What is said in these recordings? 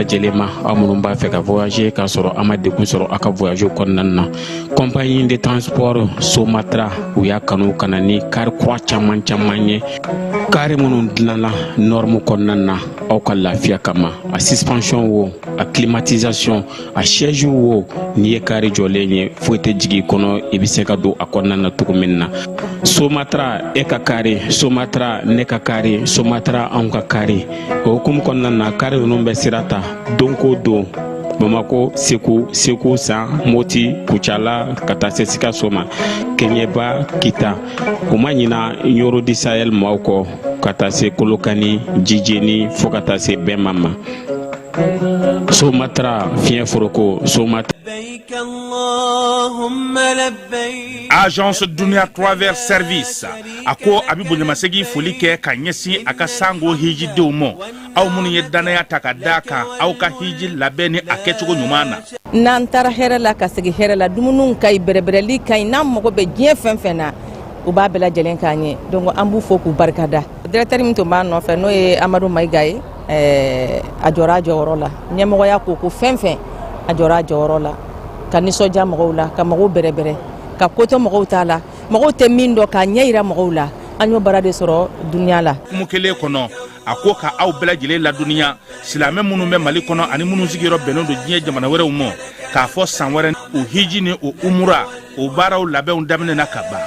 Jelema amunun b'a fɛ ka voyager k'a sɔrɔ a ma degun sɔrɔ a ka voyage kɔnɔna na. Compagnie de transport Somatra u y'a kanu ka na ni kari kura caman ye kari minnu dilanna norme kɔnɔna na aw ka lafiya kama, a suspension wo, a climatisation, a siège wo, n'i ye kari jɔlen ye foyi tɛ jigin kɔnɔ, i bɛ se ka don a kɔnɔna na cogo min na. Somatra e ka kari, Somatra ne ka kari, Somatra anw ka kari. O hukumu kɔnɔna na kari ninnu bɛ sira ta don ko don Bamako, Segu, San, Moti, Kucala, ka taa se Sikaso ma, Keɲeba, Kita, u ma ɲina Yoro di Sahel maaw kɔ ka taa se Kolokani, Jijeni fo ka taa se Bɛnma ma. Somatra fiɲɛ foroko, Somatra. Agence Dunia Travers Service ako abibu nyamasegi foli kɛ ka ɲɛsin a ka sango hiji denw ma aw minnu ye danaya ta ka da kan aw ka hiji labɛn ni a kɛcogo ɲuman na. N'an taara hɛrɛ la ka segin hɛrɛ la, dumuniw ka ɲi, bɛrɛbɛrɛli ka ɲi, n'an mago bɛ diɲɛ fɛn fɛn na u b'a bɛɛ lajɛlen k'a ɲɛ. Donc an b'u fo k'u barikada. Directeur min tun b'a nɔfɛ n'o ye Amadu Mayiga ye, a jɔra a jɔyɔrɔ la. Ɲɛmɔgɔya ko fɛn fɛn a jɔra a jɔyɔrɔ la, ka nisɔndiya mɔgɔw la, ka mɔgɔw bɛrɛbɛrɛ, ka ko to mɔgɔw t'a la, mɔgɔw tɛ min dɔn k'a ɲɛ yira mɔgɔw la. An y'o baara de sɔrɔ duniya la. Kumu kelen kɔnɔ a ko ka aw bɛɛ lajɛlen laduniya, silamɛ minnu bɛ Mali kɔnɔ ani minnu sigiyɔrɔ bɛnnen don diɲɛ jamana wɛrɛw ma, k'a fɔ san wɛrɛ o hiji ni o umura o baaraw labɛnw daminɛna ka ban.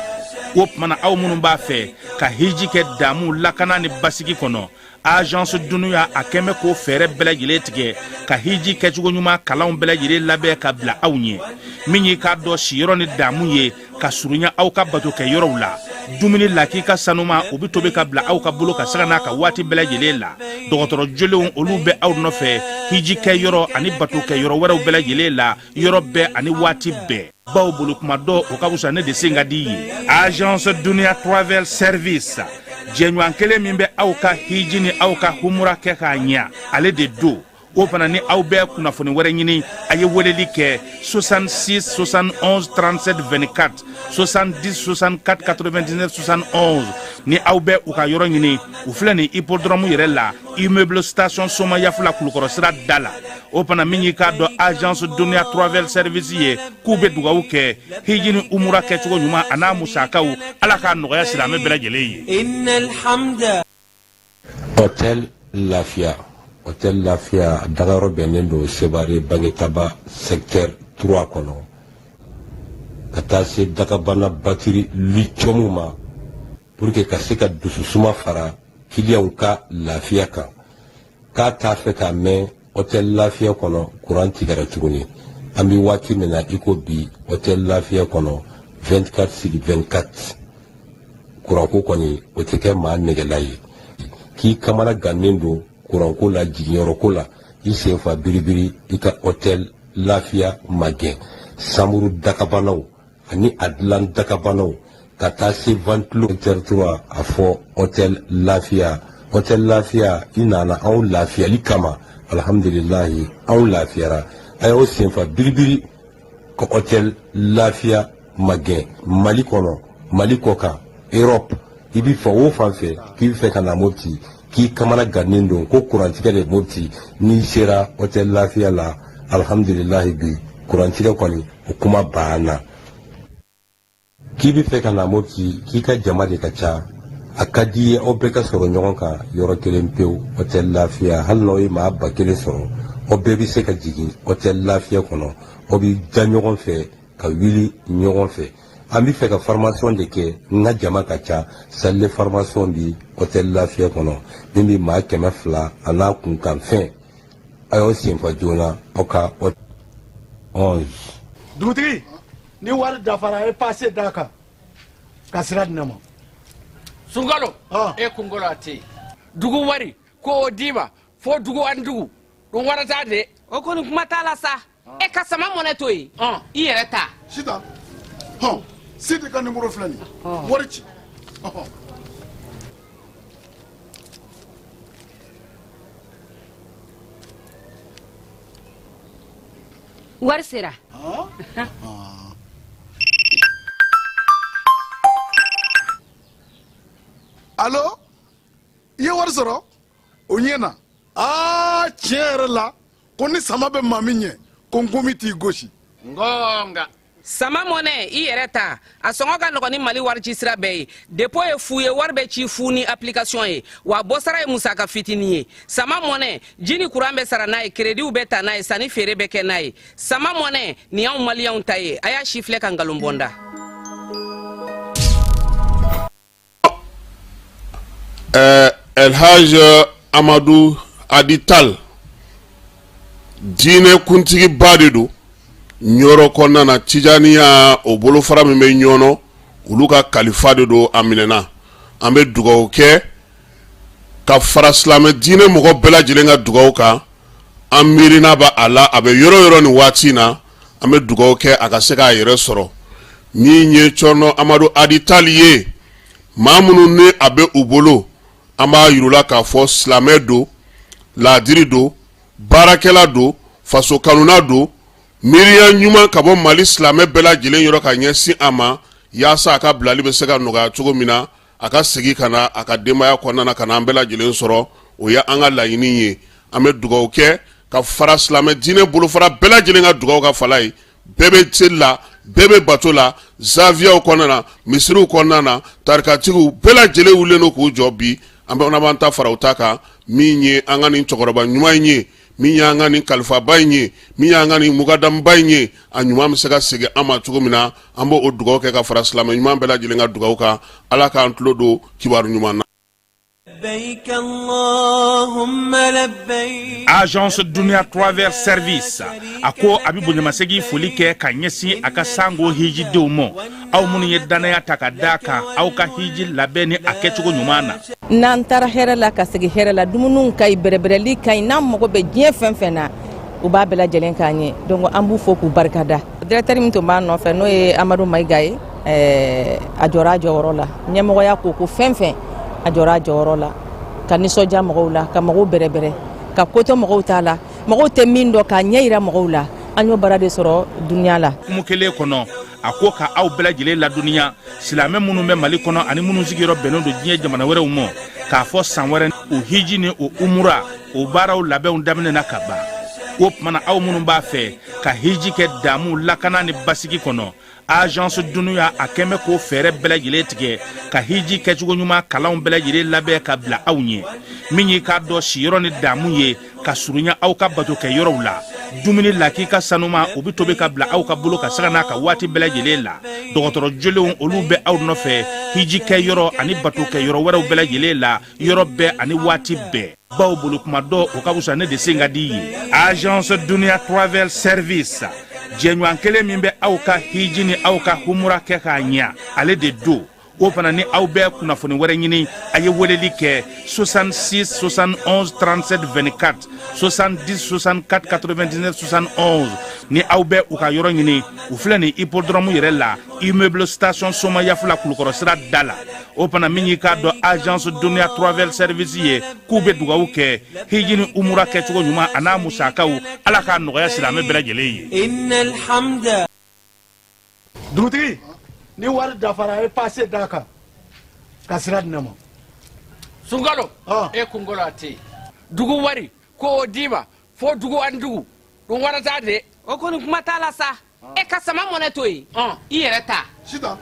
O tumana aw minnu b'a fɛ ka hiji kɛ damu lakana ni basigi kɔnɔ, Agence Dunuya a kɛmɛ k'o fɛɛrɛ bɛɛ lajɛlen tigɛ ka hiji kɛcogo ɲuman kalanw bɛɛ lajɛlen labɛn ka bila aw ɲɛ. Min y'i k'a dɔn siyɔrɔ ni damu ye ka surunya aw ka bato kɛ yɔrɔw la. Dumuni lakika sanuma o bɛ tobi ka bila aw ka bolo ka saga n'a ka waati bɛɛ lajɛlen la. Dɔgɔtɔrɔ jolenw olu bɛ aw nɔfɛ hiji kɛ yɔrɔ ani bato kɛ yɔrɔ wɛrɛw bɛɛ lajɛlen la, yɔrɔ bɛɛ ani waati bɛɛ. Baw bolo kuma dɔ o ka wusa ne de sen ka di ye. Agence Dunia Travel Service jɛɲɔgɔn kelen min bɛ aw ka hiji ni aw ka humura kɛ k'a ɲɛ, ale de do. O fana ni aw bɛɛ kunnafoni wɛrɛ ɲini a ye weleli kɛ 66 71 37 24 70 64 99 71. Ni aw bɛɛ u ka yɔrɔ ɲini u filɛ ni hippodrome yɛrɛ la, immeuble station Soma Yafula Kulukɔrɔ sira da la. O fana min y'i k'a dɔn Agence Dunia Travel Service ye k'u bɛ dugawu kɛ hiji ni umura kɛcogo ɲuman a n'a musakaw, Ala k'a nɔgɔya silamɛ bɛɛ lajɛlen ye. Hôtel Lafia. Hôtel Lafia Dagaro bɛnnen don Sebare Bangetaba secteur 3 kɔnɔ ka taa se Dagabana batiri lithium ma pour que ka se ka dususuma fara kiliyanw ka lafiya kan. K'a t'a fɛ ka mɛn Hôtel Lafia kɔnɔ courant tigɛra tuguni. An bɛ waati min na i ko bi Hôtel Lafia kɔnɔ 24/24 courant ko kɔni o tɛ kɛ maa nɛgɛla ye. K'i kamana gannen don courant ko la, jiginyɔrɔ ko la, i sen fa biribiri i ka Hôtel Lafia magɛn. Samuru dakabanaw ani a dilan dakabanaw ka taa se ventilo secteur 3 a fɔ Hôtel Lafia. Hôtel Lafia i nana anw lafiyali kama, alhamdulilahi anw lafiyara. A y'aw sen fa biribiri ka Hôtel Lafia magɛn Mali kɔnɔ, Mali kɔ kan, Europe. I b'i fɛ o fan fɛ k'i bɛ fɛ ka na Mopti, k'i kamana gannen don ko kurantigɛ de Mopti, n'i sera Hôtel Lafia la, alhamdulilahi bi kurantigɛ kɔni o kuma banna. K'i bɛ fɛ ka na Mopti k'i ka jama de ka ca, a ka di ye aw bɛɛ ka sɔrɔ ɲɔgɔn kan yɔrɔ kelen pewu Hôtel Lafia. Hali n'aw ye maa 1000 sɔrɔ aw bɛɛ bɛ se ka jigin Hôtel Lafia kɔnɔ, aw bɛ da ɲɔgɔn fɛ ka wuli ɲɔgɔn fɛ. An bɛ fɛ ka formation de kɛ, n ka jama ka ca, salle de formation bi Hôtel Lafia kɔnɔ min bɛ maa 200 a n'a kunkan fɛn. A y'aw senfa joona aw ka 11. Dugutigi, ni wari dafara e passe d'a kan ka sira di ne ma. Sunkalo e kunkolo a tɛ yen. Dugu wari ko o d'i ma fo dugu ani dugu o wari t'a de. O kɔni kuma t'a la sa. E ka sama mɔnɛ to yen i yɛrɛ ta. Sita Sidi ka numéro filɛ nin ye, wari ci. wari sera Allo i ye wari sɔrɔ o ɲɛna tiɲɛ yɛrɛ la ko ni sama bɛ maa min ɲɛ ko n komi t'i gosi ngonga sama mɔnɛ i yɛrɛ ta a sɔngɔ ka nɔgɔ ni mali wari ci sira bɛɛ ye depo ye fu ye wari bɛ ci fu ni application ye wa bɔsara ye musaka fitini ye sama mɔnɛ ji ni kuran bɛ sara n'a ye krediw bɛ ta n'a ye sanni feere bɛ kɛ n'a ye sama mɔnɛ nin y'anw maliyɛnw ta ye a y'a si filɛ ka nkalon bɔnda Elhaj Amadou Adital diinɛ kuntigi ba de don ɲɔrɔ kɔnɔna na Tijaniya o bolofara min bɛ ɲɔnɔ olu ka kalifa de don a minɛna an bɛ dugawu kɛ ka fara silamɛ diinɛ mɔgɔ bɛɛ lajɛlen ka dugawu kan an miirina b'a a la a bɛ yɔrɔ yɔrɔ nin waati na an bɛ dugawu kɛ a ka se k'a yɛrɛ sɔrɔ min ye Cɔrɔnɔ Amadou Adital ye maa minnu ni a bɛ u bolo an b'a yirula k'a fɔ silamɛ don laadiri don baarakɛla don faso kanuna don miiriya ɲuman ka bɔ Mali silamɛ bɛɛ lajɛlen yɔrɔ ka ɲɛsin a ma yaasa a ka bilali bɛ se ka nɔgɔya cogo min na a ka segin ka na a ka denbaya kɔnɔna na ka na an bɛɛ lajɛlen sɔrɔ o ye an ka laɲini ye an bɛ dugawu kɛ ka fara silamɛ diinɛ bolofara bɛɛ lajɛlen ka dugawu ka fala ye bɛɛ bɛ seli la bɛɛ bɛ bato la zaviyaw kɔnɔna na misiriw kɔnɔna na tarikatigiw bɛɛ lajɛlen wulilen don k'u jɔ bi an b'an ta fara u ta kan min ye an ka nin cɛkɔrɔba ɲuman in ye min y'an ka nin kalifaba in ye min y'an ka nin mukadamba in ye a ɲuman bɛ se ka segin an ma cogo min na an b'o dugawu kɛ ka fara silamɛ ɲuman bɛɛ lajɛlen ka dugawu kan ala k'an tulo don kibaru ɲuman na. Agence Dunia Travel Service a ko a bɛ bonyamasegin foli kɛ ka ɲɛsin a ka sango hijidenw ma aw minnu ye danaya ta ka d'a kan aw ka hiji labɛn ni a kɛcogo ɲuman na. N'an taara hɛrɛ la ka segin hɛrɛ la dumuniw ka ɲi bɛrɛbɛrɛli ka ɲi n'an mago bɛ diɲɛ fɛn fɛn na u b'a bɛɛ lajɛlen k'an ye donc an b'u fo k'u barikada. Directeur min tun b'an nɔfɛ n'o ye Amadu Mayiga ye a jɔra a jɔyɔrɔ la ɲɛmɔgɔya ko fɛn fɛn a jɔra a jɔyɔrɔ la ka nisɔndiya mɔgɔw la ka mɔgɔw bɛrɛbɛrɛ ka koto mɔgɔw t'a la mɔgɔw tɛ min dɔn k'a ɲɛ yira mɔgɔw la an y'o baara de sɔrɔ duniya la. Kumu kelen kɔnɔ a ko ka aw bɛɛ lajɛlen ladɔnniya silamɛ minnu bɛ Mali kɔnɔ ani minnu sigiyɔrɔ bɛnnen don diɲɛ jamana wɛrɛw ma k'a fɔ san wɛrɛ o hiji ni o umura o baaraw labɛnw daminɛna ka ban o tumana aw minnu b'a fɛ ka hiji kɛ damu lakana ni basigi kɔnɔ Agence Dunuya a kɛmɛ k'o fɛɛrɛ bɛɛ lajɛlen tigɛ ka hiji kɛcogo ɲuman kalanw bɛɛ lajɛlen labɛn ka bila aw ɲɛ min ye k'a dɔn siyɔrɔ ni damu ye ka surunya aw ka bato kɛ yɔrɔw la dumuni lakika sanuma o bɛ tobi ka bila aw ka bolo ka se ka n'a ka waati bɛɛ lajɛlen la dɔgɔtɔrɔ jolenw olu bɛ aw nɔfɛ hiji kɛ yɔrɔ ani bato kɛ yɔrɔ wɛrɛw bɛɛ lajɛlen la yɔrɔ bɛɛ ani waati bɛɛ baw bolo kuma dɔ o ka wusa ne de sen ka di ye Agence Dunia Travel Service jɛɲɔgɔn kelen min bɛ aw ka hiji ni aw ka humura kɛ k'a ɲɛ ale de do o fana ni aw bɛɛ kunnafoni wɛrɛ ɲini a ye weleli kɛ 66 71 37 24 70 64 99 71 ni aw bɛɛ u ka yɔrɔ ɲini u filɛ ni hippodrome yɛrɛ la immeuble station Soma Yafula Kulukɔrɔ sira da la o fana min y'i k'a dɔn Agence Dunia Travel Service ye k'u bɛ dugawu kɛ hiji ni umura kɛcogo ɲuman a n'a musakaw ala k'a nɔgɔya silamɛ bɛɛ lajɛlen ye. dugutigi ni wari dafara a ye paase d'a kan ka sira di ne ma. Sunkalo e kunkolo a tɛ yen dugu wari ko o d'i ma fo dugu ani dugu don wara t'a de. o kɔni kuma t'a la sa e ka sama mɔnɛ to yen i yɛrɛ ta. Sita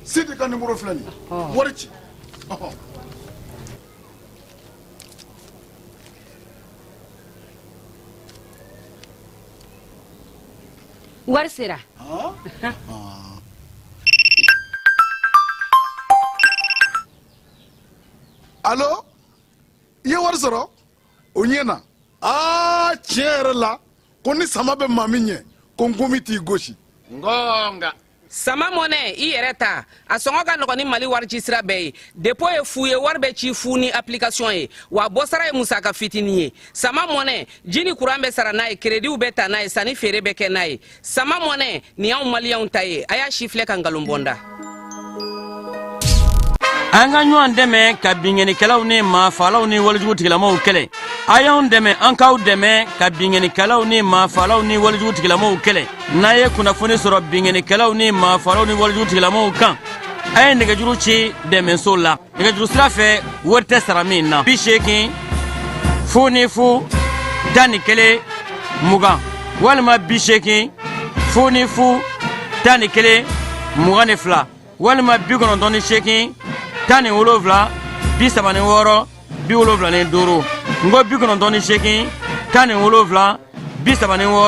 Sidi ka numéro filɛ nin ye wari ci. wari sera Allo i ye wari sɔrɔ o ɲɛna tiɲɛ yɛrɛ la ko ni sama bɛ maa min ɲɛ ko n komi t'i gosi. ngonga sama mɔnɛ i yɛrɛ ta a sɔngɔ ka nɔgɔ ni mali wari ci sira bɛɛ ye depo ye fu ye wari bɛ ci fu ni application ye wa bɔsara ye musaka fitini ye sama mɔnɛ ji ni kuran bɛ sara n'a ye krediw bɛ ta n'a ye sanni feere bɛ kɛ n'a ye sama mɔnɛ nin y'anw maliyɛnw ta ye a y'a si filɛ ka nkalon bɔnda. an ka ɲɔgɔn dɛmɛ ka binŋɛnikɛlaw ni maafalaw ni walijugutigilamɔgɔw kɛlɛ. A y'anw dɛmɛ an k'aw dɛmɛ ka binŋɛnikɛlaw ni maafalaw ni walijugutigilamɔgɔw kɛlɛ. N'a ye kunnafoni sɔrɔ binŋɛnikɛlaw ni maafalaw ni walijugutigilamɔgɔw kan, a ye nɛgɛjuru ci dɛmɛso la. Nɛgɛjuru sira fɛ wari tɛ sara min na 80 00 11 20 walima 80 00 11 22 walima 98 17 36 75. Ngo 98 17 36 45.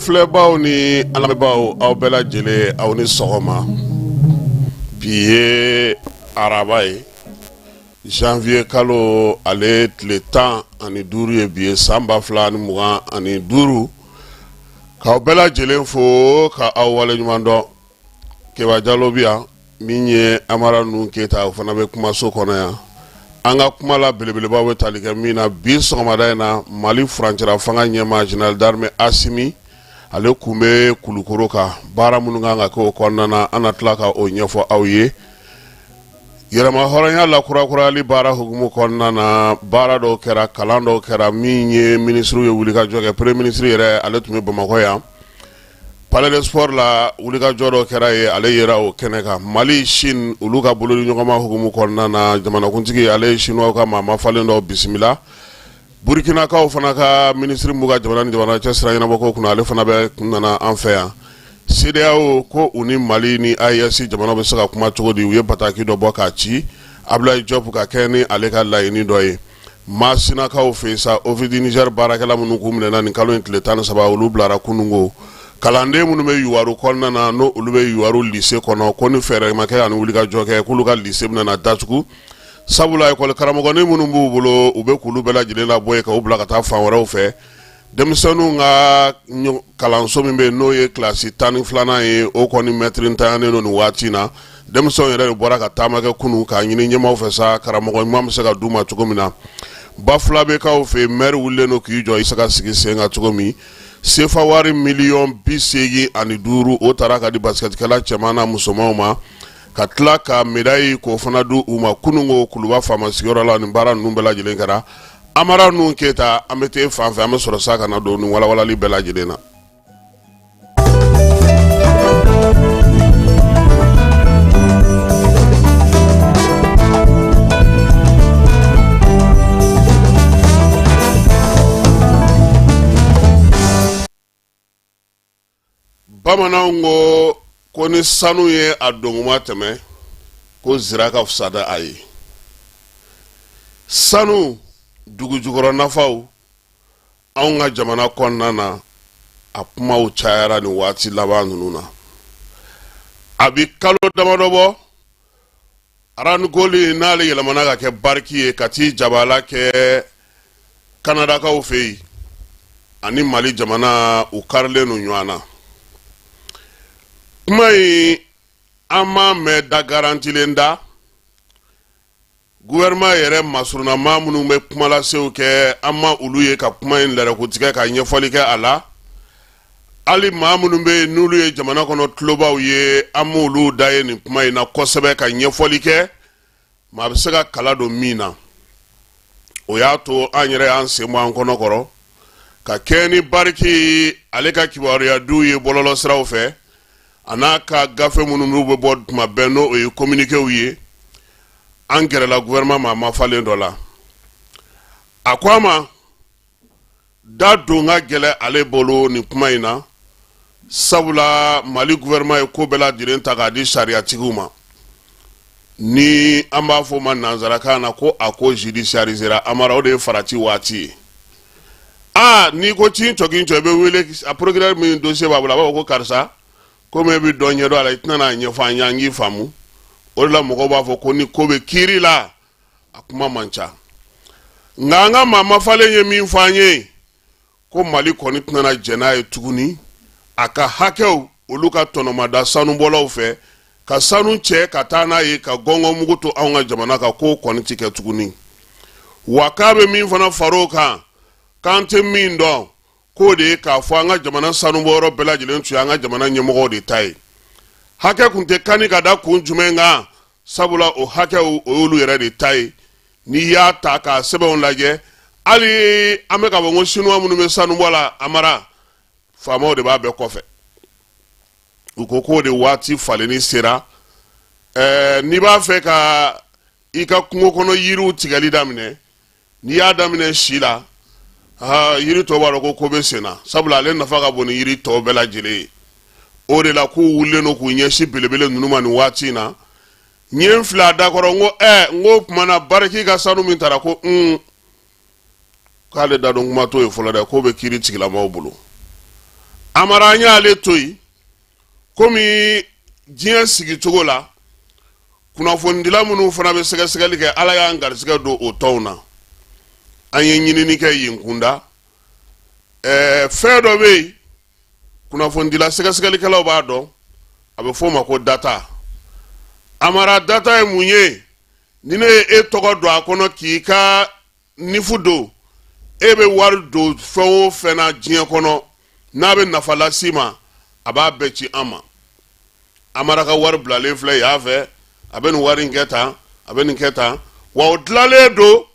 Filɛbaw ni alamɛbaw aw bɛɛ lajɛlen aw ni sɔgɔma. Bi ye araba ye janvier kalo ale tile 15 ye bi ye san 2025 k'aw bɛɛ lajɛlen fo ka aw waleɲuman dɔn. Keba Jalo bi yan min ye Amara Nunu Keyita o fana bɛ kumaso kɔnɔ yan. An ka kuma la belebelebaw bɛ tali kɛ min na bi sɔgɔmada in na Mali furancɛla fanga ɲɛmaa général d'armée Asimi ale kun bɛ Kulukoro kan baara minnu kan ka kɛ o kɔnɔna na an na tila ka o ɲɛfɔ aw ye. Yɛrɛma hɔrɔnya lakurakurayali baara hukumu kɔnɔna na baara dɔw kɛra kalan dɔw kɛra min ye ministre ye wulikajɔ kɛ premier ministre yɛrɛ ale tun bɛ Bamakɔ yan. Palais de sport la wulikajɔ dɔw kɛra ye ale yera o kɛnɛ kan. Mali Chine olu ka bolodi ɲɔgɔnma hukumu kɔnɔna na jamanakuntigi ale ye Chinois ka maa mafalen dɔw bisimila. Burkina kaw fana ka ministre mu ka jamana ni jamana cɛ sira ɲɛnabɔ ko kunna ale fana bɛ nana an fɛ yan. CEDEAO ko u ni Mali ni AES jamana bɛ se ka kuma cogo di u ye bataki dɔ bɔ k'a ci Abdoulaye Diop ka kɛ ni ale ka laɲini dɔ ye. Masinakaw fɛ sa OVD Niger baarakɛla minnu k'u minɛna nin kalo in tile 13 olu bilara kunungo. Kalanden minnu bɛ Yuwaru kɔnɔna na no olu bɛ Yuwaru lycée kɔnɔ ko ni fɛɛrɛ ma kɛ ani wulikajɔ kɛ k'olu ka lycée bɛna datugu. Sabula école karamɔgɔni minnu b'u bolo u bɛ k'olu bɛɛ lajɛlen labɔ ye ka u bila ka taa fan wɛrɛw fɛ. Denmisɛnninw ka kalanso min bɛ n'o ye classe 12 ye o kɔni maître ntanyanen don nin waati na. Denmisɛnw yɛrɛ de bɔra ka taama kɛ kunu k'a ɲini ɲɛmaaw fɛ sa karamɔgɔ ɲuman bɛ se ka d'u ma cogo min na. Bafula bɛ k'aw fɛ maire wulilen don k'i jɔ i se ka sigi sen kan cogo min. Sefa wari $85,000 o taara ka di basketkɛla cɛman na musomanw ma. Ka tila ka médaille k'o fana di u ma kunungo Kuluba faama sigiyɔrɔ la nin baara ninnu bɛɛ lajɛlen kɛra. Amara Nunu Keyita an bɛ t'e fan fɛ an bɛ sɔrɔ sa ka na don nin walawalali bɛɛ lajɛlen na. Bamananw ko ni sanu ye a donguma tɛmɛ ko zira ka fisa da a ye. Sanu dugu jukɔrɔ nafaw anw ka jamana kɔnɔna na a kumaw cayara ni waati laban ninnu na. A bi kalo damadɔ bɔ aranugoli n'ale yɛlɛmana ka kɛ bariki ye ka t'i jabala kɛ Kanadakaw fɛ yen ani Mali jamana u karilen no ɲɔgɔn na. Kuma in an m'a mɛn da garantilen da gouvernement yɛrɛ masurunama minnu bɛ kumalasew kɛ an ma olu ye ka kuma in lɛrɛkotigɛ ka ɲɛfɔli kɛ a la. Hali maa minnu bɛ yen n'olu ye jamana kɔnɔ tulobaw ye an m'olu da ye nin kuma in na kosɛbɛ ka ɲɛfɔli kɛ maa bɛ se ka kala don min na. O y'a to an yɛrɛ y'an sen bɔ an kɔnɔ kɔrɔ ka kɛ ni bariki ale ka kibaruya du ye bɔlɔlɔ siraw fɛ. ana ka gafe mununu be bod ma beno e communiquer wiye angere la gouvernement ma falen do la akwama da donga gele ale bolo ni kuma ina sabula Mali gouvernement e ko bela diren ta ga di sharia tiguma ni amba fo man nanzaraka na ko ako judiciarisera amara o de farati wati ni ko tin tokin to be wele a programme mi dossier babula ba ko karsa ko me bi donye do ala itna nye fa nyangi famu o la mo ba fo ko ni ko be kiri la akuma mancha nganga mama fale nye mi fanye ko Mali ko ni tna na jena e tuguni aka hakew oluka tonoma da sanu bolo fe ka sanu che katana ye ka gongo muguto awnga jamana ka ko ko ni tike tuguni wakabe mi fana faroka kante min do ko de ka fo anga jamana sanu boro bela jilen tu anga jamana nyemogo de tai hake kunte kani kada kun jumenga sabula o hake o olu yere de tai ni ya ta ka sebe on laje ali ameka bongo sinu amunu me sanu bola amara famo de ba be kofe ukoko de wati faleni sera ni ba fe ka ika kungo kono yiru tigali damine ni ya damine shila yiri to baro ko be sena sabula le nafa ka boni yiri to bela jile o de la ku wulle no ku nyeshi belebele nunu mani wati na nyen fla da koro ngo mana baraki ga sanu min tara ko kale da don kuma to e fola da ko be kiri tigila mawbulu amara nya ale toyi komi jien sigi togo la kuna fondila munu fana be sega sega like ala ya ngar sega do o tawna anye nyini ni ke yinkunda fedo be kuna fondila sega sega like la ba do abe foma ko data amara data e munye nine e togo do akono ki ka nifudo ebe war do fo fena jien kono na be nafala sima aba bechi amara ka war blale fle ya fe aben warin keta aben keta wa odlale do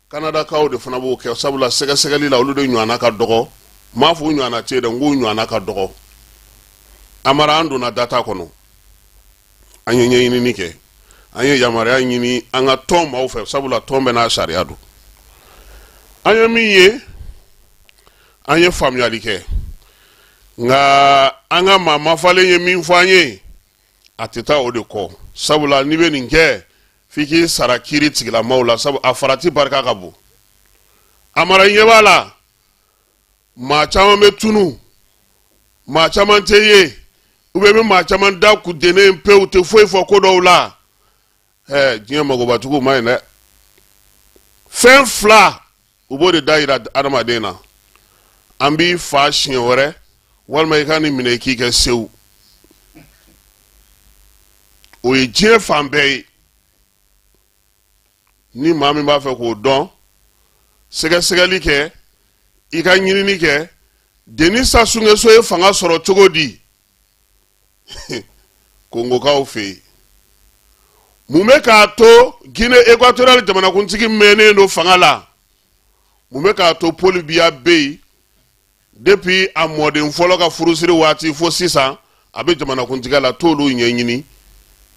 Canada ka de fana bo ke sabula sega sega lila olu de nyana ka dogo mafu nyana chede ngu nyana ka dogo amara andu na data kono anyenye ini nike anye yamare anyini anga tomba ofe sabula tombe na shariadu anye miye anye familialike nga anga mama fale nye minfanye atita ode ko sabula nibe ninge fiki sarakiri tigila maula sabu afarati barka kabu amara nyebala ma chama metunu ma chama teye ube ma chama da ku dene mpe ute foi fo ko do la jinya mago batuku mai ne fen fla ubo de daira adama dena ambi fashion wore walma ikani mine kike sew o ye jien fambe ni mami ba fe ko don sega sega like ika nyini ni ke denisa sunge so e fanga soro togodi kongo ka ofe mumeka to Guinée Équatoriale jamana kuntiki mene no fanga la mumeka to polibia bay depuis a modern folo ka furusiri wati fo sisa abe jamana kuntiga la tolu nyenyini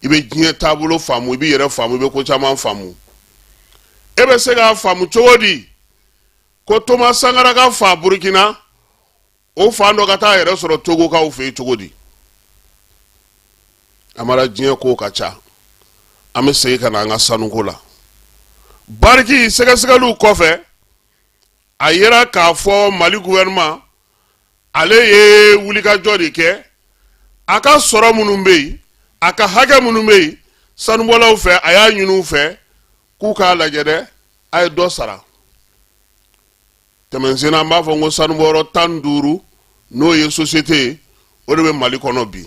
ibe jien tabulo famu ibe yere famu ibe ko chama famu ebe sega famu chodi ko Thomas Sankara ka fa Burkina o fa ndo kata yere soro Togo ka o fe chodi amara jien ko kacha ame sey kana nga sanugola barki sega sega lu kofe ayera ka fo Mali gouvernement ale ye wulika jodi ke aka soro munumbe aka haga munumbe sanu bola fe aya nyunu fe ku ka lajede ay do sara temenzina mba fo ngo sanu boro tanduru no ye société o de Mali kono bi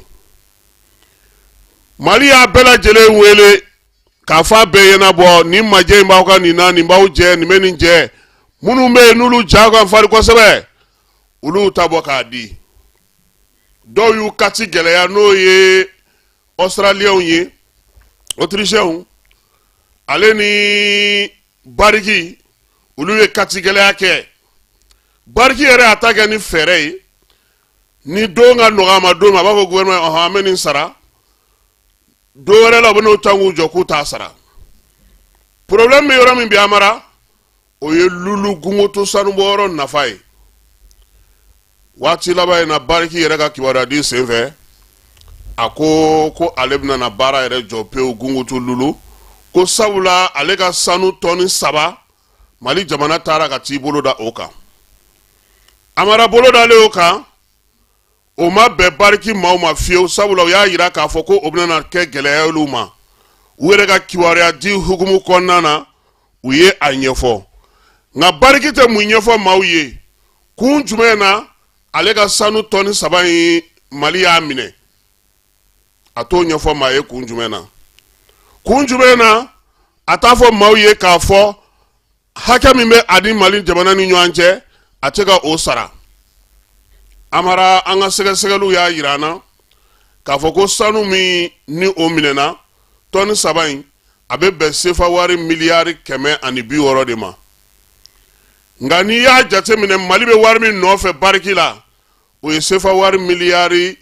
Mali ya bela jele wele ka fa be yena bo ni maje mba ka ni na ni mba uje ni meni je munumbe nulu jago fari ko sebe ulu tabo ka di do yu kati gele ya no ye Australien ye Autrichien ale ni bariki ulu ye kati gele ya ke bariki ere atake ni fere ni do nga noga ma do ma ba ko gouvernement ha menin sara do wala la bono tangu joku ta sara problème me yoro min bi amara o ye lulu gungoto sanu boro na fay wati laba na bariki yere ka kiwara di senve ako ko alebna na bara yere jope o gungoto lulu ko sabula ale ka sanu toni saba mali jamana tara ka ti bolo da oka amara bolo da le oka o ma be bariki ma o ma fiyo sabula o ya yira ka foko obna na ke gele luma were ka kiwara di hukumu konnana uye anyefo nga bariki te munyefo mauye kun jumena ale ka sanu toni saba yi mali ya mine ato nyefo ma ye kun jumena atafo mauye ka fo haka min be adi mali jamana ni nyoanje atega o sara amara anga sega ya yirana ka fo ko sanu mi ni o minena toni saba yi abe be sefa wari miliyari keme ani bi woro de ma ngani ya jate mine mali be wari min no fe bariki la o ye sefa wari miliyari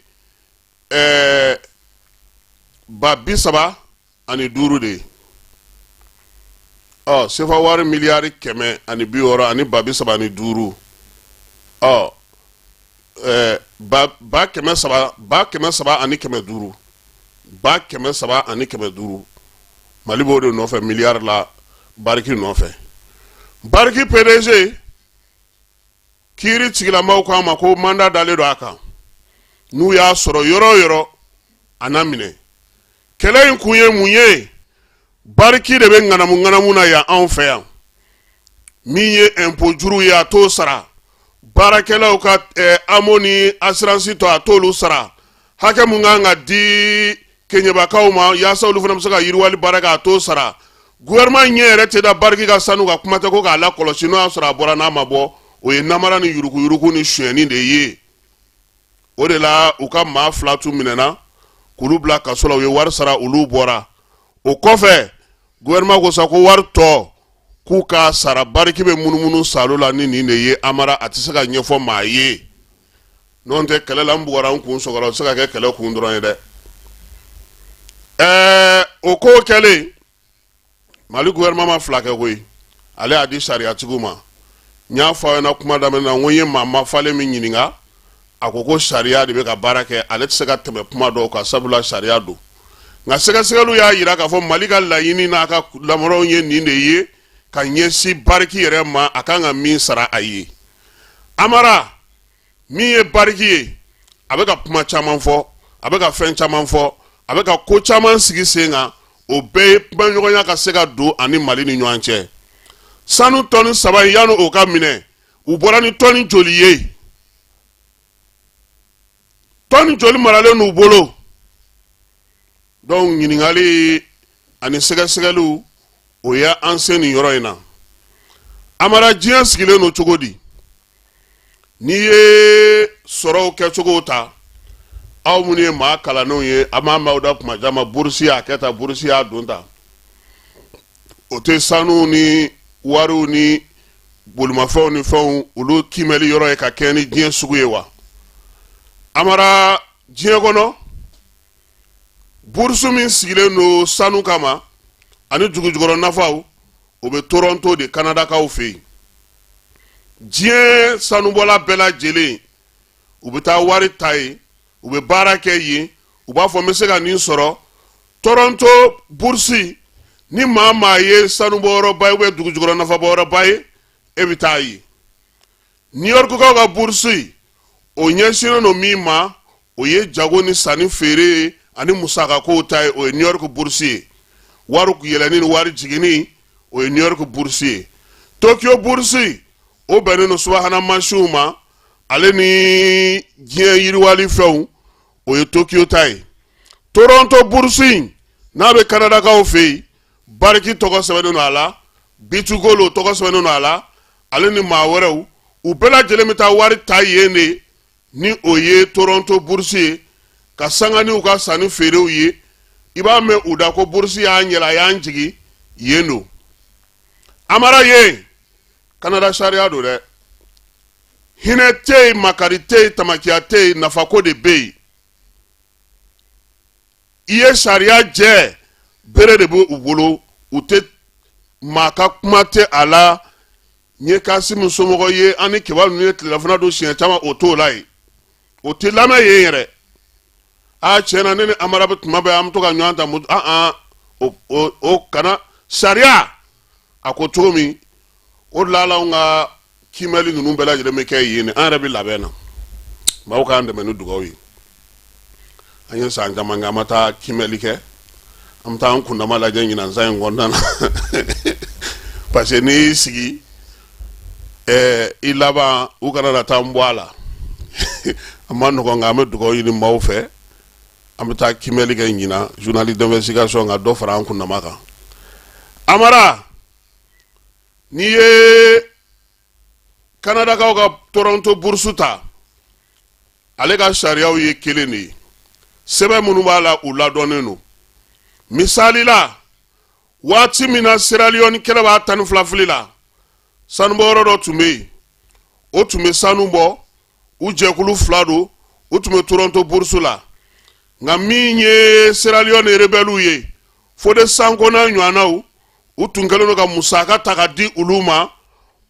ba bi saba ani duru de sefa wari miliyari keme ani bi woro ani ba bi saba ani duru ba keme saba ani keme duru ba keme saba ani keme duru mali bo de no fe miliyar la bariki no fe bariki PDG kiri tigila maw ko ma ko manda dale do aka nu ya soro yoro anamine kele kunye munye bariki de be nganamu na ya an fe ya miye impôt juru ya to sara barakela ka amoni assurance to atolu sara hake munganga di kenye bakawma ya sawlu fana musaka yirwali baraka to sara gouvernement nyere te da barki ka sanu ka kumata ko ka la kolosino asura bora na mabo o ye namara ni yuruku ni sheni de ye o de la u ka ma flatu minena kulu bla ka sola ye war sara ulu bora o kofe gouvernement ko sa ko war to ku ka sara barki be munumunu salola ni de ye amara atise ka nyefo ma ye non te kala lambora kun sogoro saka ke kala kun dron de o ko kele mali gouvernement ma flake koy ale adi sharia tiguma nya fa na kuma da na wonye mama fale mi nyininga akoko sharia de be ka barake ale tsega tebe kuma do ka sabula sharia do nga sega lu ya yira ka fo mali ka la yini na ka lamoro nye ni de ye ka nyesi barki yere ma akanga min sara ayi amara mi ye barki abeka kuma chaman fo abeka fen chaman fo abeka ko chaman sigi senga o be banyogonya ka sega do ani mali ni nyanche sanu toni saba yano o ka mine u bora ni toni joliye toni joli marale no bolo donc nyiningali ani sega lu o ya enseigne yoro ina amara jian sigile no chogodi ni ye soro ke chogota aw muni ma kala no ye ama mawda kuma jama bursiya keta bursiya donta o te sanu ni waru ni bulma fo ni fo ulu kimeli yoro e ka keni dien suguye wa amara dien gono bursu min sigile no sanu kama ani jugujugoro nafaw o be Toronto de Canada ka o fe dien sanu bola bela jele u be ta wari tai u be barake yi u ba fo mesega ni soro Toronto bursi ni mama ye sanu boro bay we dugujugoro nafa boro bay ebitayi New York ko ga bursi o nyesino no mima o ye jago ni sani fere ani musaka ko tai o New York bursi waru ku yelani ni wari jigini o New York bursi Tokyo bursi o beneno subhana mashuma ale ni gien yiriwali few o ye Tokyo tai Toronto bursi na be Canada ka o fei bariki togo sebeno ala bitugolo togo sebeno ala ale ni mawerew u bela jelemita wari tayene ni oye Toronto bursi ka sangani u ka sani ferew ye iba me uda ko bursi ya nyela ya njigi yeno amara ye Canada sharia do de hinɛ tɛ yen makari tɛ yen tamakiya tɛ yen nafako de bɛ yen i ye sariya jɛ bere de bɛ u bolo u tɛ maa ka kuma tɛ a la n ye Kasimu somɔgɔ ye an ni kibaru ninnu ye tilelafana don siɲɛ caman o t'o la yen o tɛ lamɛn yen yɛrɛ tiɲɛ na ne ni Amara bɛ tuma bɛɛ an bɛ to ka ɲɔgɔn ta o kana sariya a ko cogo min o de la anw ka kimɛli ninnu bɛɛ lajɛlen bɛ kɛ yen an yɛrɛ bɛ labɛn na maaw k'an dɛmɛ ni dugawu ye an ye san caman kɛ an ma taa kimɛli kɛ an bɛ taa an kundama lajɛ ɲinan san in kɔnɔna na parce que n'i y'i sigi i laban u kana na taa n bɔ a la a ma nɔgɔn nka an bɛ dugawu ɲini maaw fɛ an bɛ taa kimɛli kɛ ɲinan journaliste d'investigation ka dɔ fara an kundama kan Amara n'i ye Kanadakaw ka Toronto bourse ta ale ka sariyaw ye kelen de ye sɛbɛn minnu b'a la u ladɔnnen don misali la waati min na Sierra Leone kɛlɛ b'a 12 fili la sanubɔyɔrɔ dɔ tun bɛ yen o tun bɛ sanu bɔ u jɛkulu 2 don u tun bɛ Toronto bourse la nka min ye Sierra Leone rebelles ye Fode Sanko n'a ɲɔgɔnnaw u tun kɛlen don ka musaka ta ka di olu ma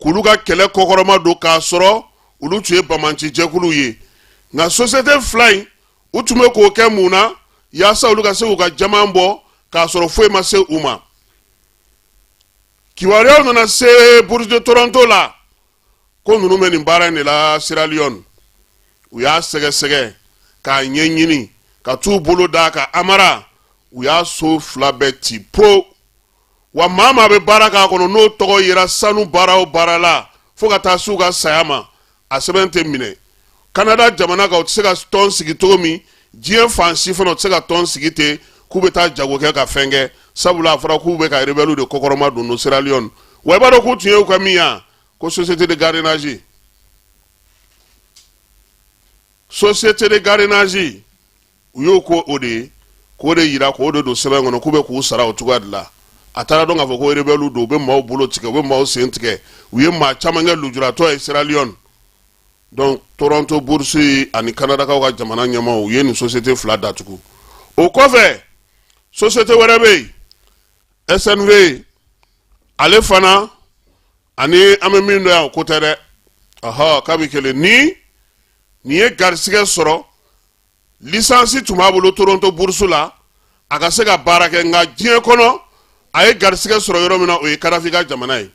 k'olu ka kɛlɛ kɔkɔrɔma don k'a sɔrɔ olu tun ye bamanci jɛkulu ye nka société 2 in u tun bɛ k'o kɛ mun na yaasa olu ka se k'u ka jama bɔ k'a sɔrɔ foyi ma se u ma kibaruyaw nana se Bourse de Toronto la ko ninnu bɛ nin baara in de la Sierra Leone u y'a sɛgɛsɛgɛ k'a ɲɛɲini ka t'u bolo d'a kan Amara u y'a so 2 bɛɛ ci po wa maa maa bɛ baara k'a kɔnɔ n'o tɔgɔ yera sanu baara o baara la fo ka taa s'u ka saya ma a sɛbɛn tɛ minɛ Canada jamana kan u tɛ se ka tɔn sigi cogo min diɲɛ fan si fana u tɛ se ka tɔn sigi ten k'u bɛ taa jago kɛ ka fɛn kɛ sabula a fɔra k'u bɛ ka rebelles de kɔkɔrɔma don Sierra Leone wa i b'a dɔn k'u tun ye u ka min yan ko société de gardiennage u y'o ko o de ye k'o de yira k'o de don sɛbɛn kɔnɔ k'u bɛ k'u sara o cogoya de la a taara dɔn k'a fɔ ko rebelles don u bɛ maaw bolo tigɛ u bɛ maaw sen tigɛ u ye maa caman kɛ lujuratɔ ye Sierra Leone donc Toronto bourse ani Kanadakaw ka jamana ɲɛmaaw u ye nin société 2 datugu o kɔfɛ société wɛrɛ bɛ yen SNV ale fana ani an bɛ min dɔn yan o ko tɛ dɛ k'a bɛ kelen nin ye garisigɛ sɔrɔ licence tun b'a bolo Toronto bourse la a ka se ka baara kɛ nka diɲɛ kɔnɔ a ye garisigɛ sɔrɔ yɔrɔ min na o ye Kadafi ka jamana ye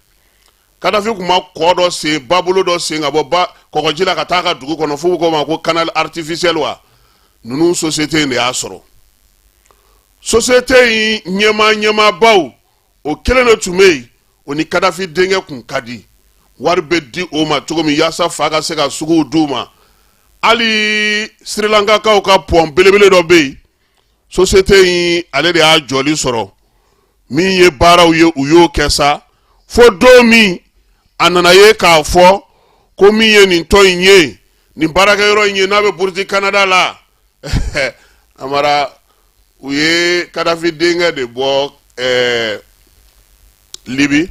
Kadafi tun ma kɔ dɔ sen ba bolo dɔ sen ka bɔ kɔgɔji la ka taa ka dugu kɔnɔ f'u ko ma ko canal artificiel wa ninnu société in de y'a sɔrɔ société in ɲɛmaabaw o kelen de tun bɛ yen o ni Kadafi denkɛ kun ka di wari bɛ di o ma cogo min yaasa fa ka se ka suguw d'u ma hali Sri Lankakaw ka pɔn belebele dɔ bɛ yen société in ale de y'a jɔli sɔrɔ min ye baaraw ye u y'o kɛ sa fo don min a nana ye k'a fɔ ko min ye nin tɔn in ye nin baarakɛyɔrɔ in ye n'a bɛ Bourse Canada la Amara u ye Kadafi denkɛ de bɔ Libi